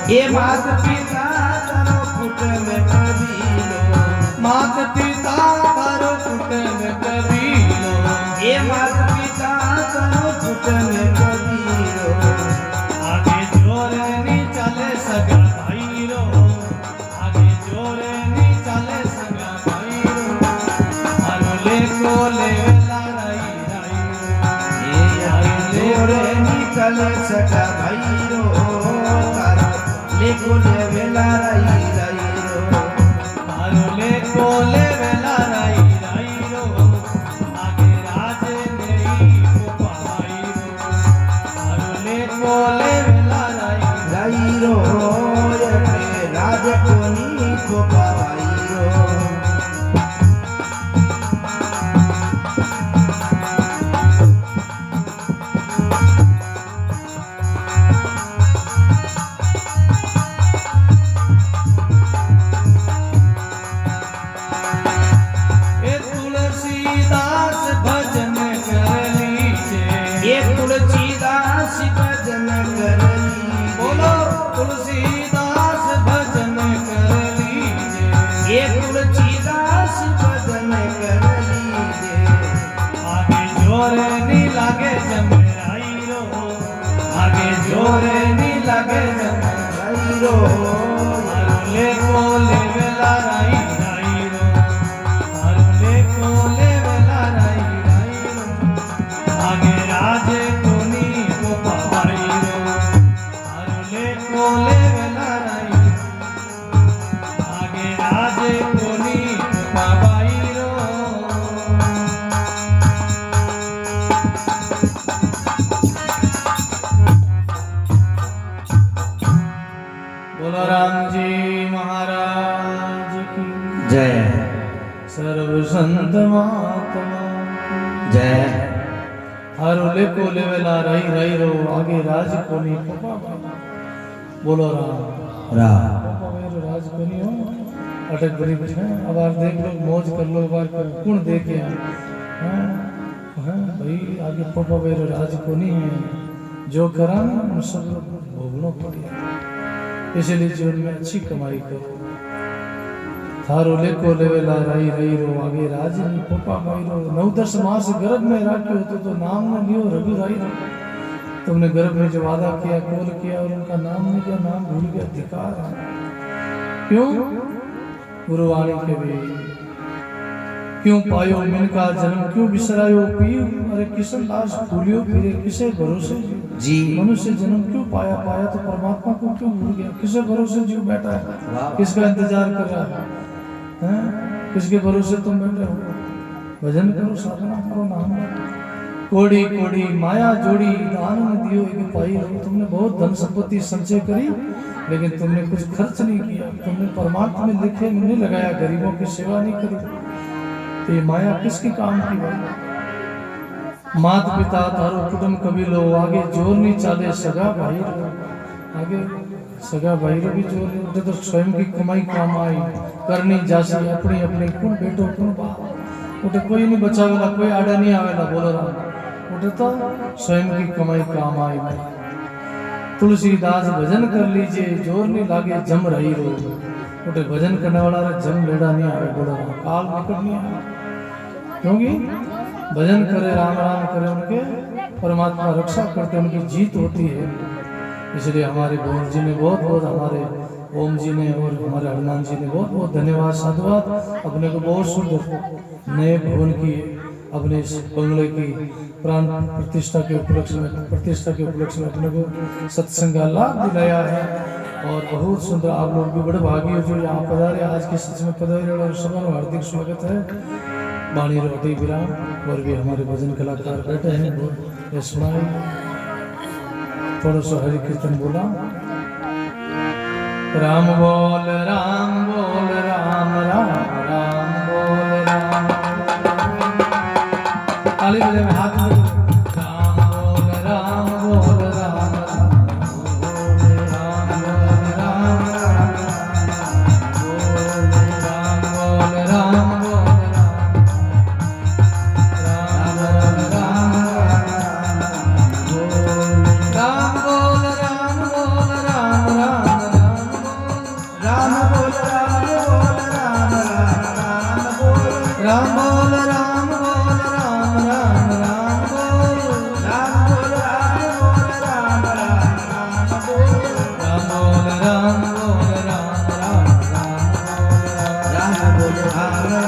એ માત પિતા તારો કુટુંબ કબીલો માત પિતા તારો કુટુંબ કબીલો એ માત પિતા તારો કુટુંબ કબીલો આગે જોરે ની ચાલે સગા ભાઈરો આગે જોરે ની ચાલે સગા ભાઈરો આરો લેકો લેલા રાઈ રાઈ એ જોરે નીકળે સગા ભાઈરો તારો લેકો લેવેલા રાઈ રાઈરો આરો લેકો લેલા રાઈ રાઈરો આગે રાજે નહીં પોપાઈરો આરો લેકો લેલા રાઈ રાઈરો યકે રાજ કોની પોપાવાઈરો तुलसीदास भजन कर लीजे बोलो तुलसीदास भजन कर लीजे ये तुलसीदास भजन कर लीजे आगे जोरे नी लागे जमराईरो आगे जोरे नी लागे जमराईरो राईरो लेको लेवेला राई राईरो मारो लेको लेवेला राई राईरो आगे राजे कोनी पोपाईरो मारो लेको लेवेला राई आगे राजे कोनी पोपाईरो बोलो राम जी महाराज की जय सर्व संत महात्मा जय हारो लेको लेवेला रही रही रो आगे राज कोनी पपा बोलो राम राम मेरे राज कोनी हो अटक बड़ी है अब आप देख लो मौज कर लो बार कौन देखे हैं भाई आगे पपा मेरे राज कोनी है जो करा उन सब भोगना पड़ेगा इसलिए जीवन में अच्छी कमाई करो थारो लेको लेवेला रही रही रो आगे राज नी पपा भाई रो 9-10 मास गर्भ में राख्यो तो नाम न लियो रघु राई रो तुमने गर्भ में जो वादा किया कौल किया और उनका नाम नहीं लिया नाम भूल गया धिकार है क्यों गुरुवाणी के भी क्यों पायो मिनका जन्म क्यों बिसरायो पियो अरे किसन दास भूलियो फिरे किसे भरोसे जी मनुष्य जन्म क्यों पाया पाया तो परमात्मा को क्यों भूल गया किसे भरोसे जीव बैठा है किसका इंतजार कर रहा है किसके भरोसे तुम बैठे हो भजन करो साधना करो नाम कोड़ी कोड़ी माया जोड़ी दान में दियो एक पाई हो तुमने बहुत धन संपत्ति संचय करी लेकिन तुमने कुछ खर्च नहीं किया तुमने परमात्मा में लिखे नहीं लगाया गरीबों की सेवा नहीं करी तो ये माया किसके काम की भाई मात पिता तारो कुटुंब कबीलो आगे जोर नहीं चाले सगा भाई आगे सगा भाई भी जोर नहीं उठे तो स्वयं की कमाई काम आई करनी जासी अपनी अपनी कुण बेटो कुण बाप उठे कोई नहीं बचावेला कोई आड़ा नहीं आवेला बोलो राम उठे तो स्वयं की कमाई काम आई भाई तुलसीदास भजन कर लीजिए जोर नहीं लागे जम रही रो उठे भजन करने वाला रे जम लेड़ा नहीं आवे बोलो राम काल निकट नहीं आवे क्योंकि भजन करे राम राम करे उनके परमात्मा रक्षा करते उनकी जीत होती है इसलिए हमारे भवन जी ने बहुत बहुत हमारे ओम जी ने और हमारे हनुमान जी ने बहुत बहुत धन्यवाद साधुवाद अपने को बहुत सुंदर नए भवन की अपने इस बंगले की प्राण प्रतिष्ठा के उपलक्ष्य में अपने को सत्संग का लाभ दिलाया है और बहुत सुंदर आप लोग भी बड़े भागी हो जो यहाँ पधारे आज के सच में पधारे और सभी का हार्दिक स्वागत है बाणी रोटी विराम और भी हमारे भजन कलाकार बैठे हैं ये सुनाई थोड़ा सा हरि कीर्तन बोला। राम बोल राम बोल राम राम राम बोल राम। ताली बजे में हाथ में राम बोल राम बोल राम राम बोल राम बोल राम बोल राम बोल राम राम बोल राम बोल राम राम राम बोल राम बोल राम राम बोल राम बोल राम बोल राम राम बोल राम बोल राम बोल राम बोल राम बोल राम बोल राम राम बोल राम बोल राम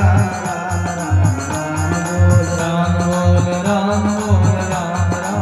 राम बोल राम बोल राम राम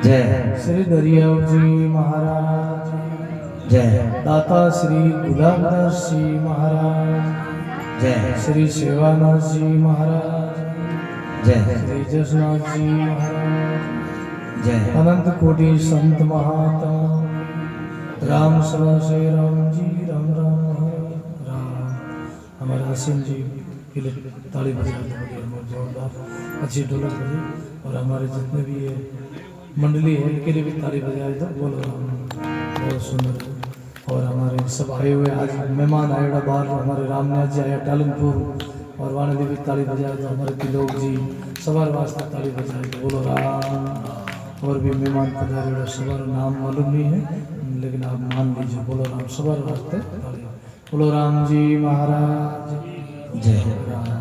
जय श्री दरियाव जी महाराज, जय दाता श्री गुलाबदास जी महाराज, जय श्री सेवानाथ जी महाराज, जय श्री जसनाथ जी महाराज, जय अनंत कोटि संत महात्मा, राम सदा से राम जी राम राम हरे राम। हमारे हसीन जी के लिए ताली बजाते बजाते जोरदार अच्छी ढोलक बजी, और हमारे जितने भी ये मंडली है इनके लिए भी ताली बजाए तो बोलो राम। बहुत सुंदर। और हमारे सब आए हुए आज मेहमान आए बाहर, हमारे रामनाथ जी आया टालमपुर, और वाने भी ताली बजाए तो हमारे तिलोक जी सवार वास्ते ताली बजाए तो बोलो राम। और भी मेहमान पधारे सवार नाम मालूम नहीं है, लेकिन आप मान लीजिए बोलो राम सवार वास्ते ताली। बोलो राम जी महाराज जय राम।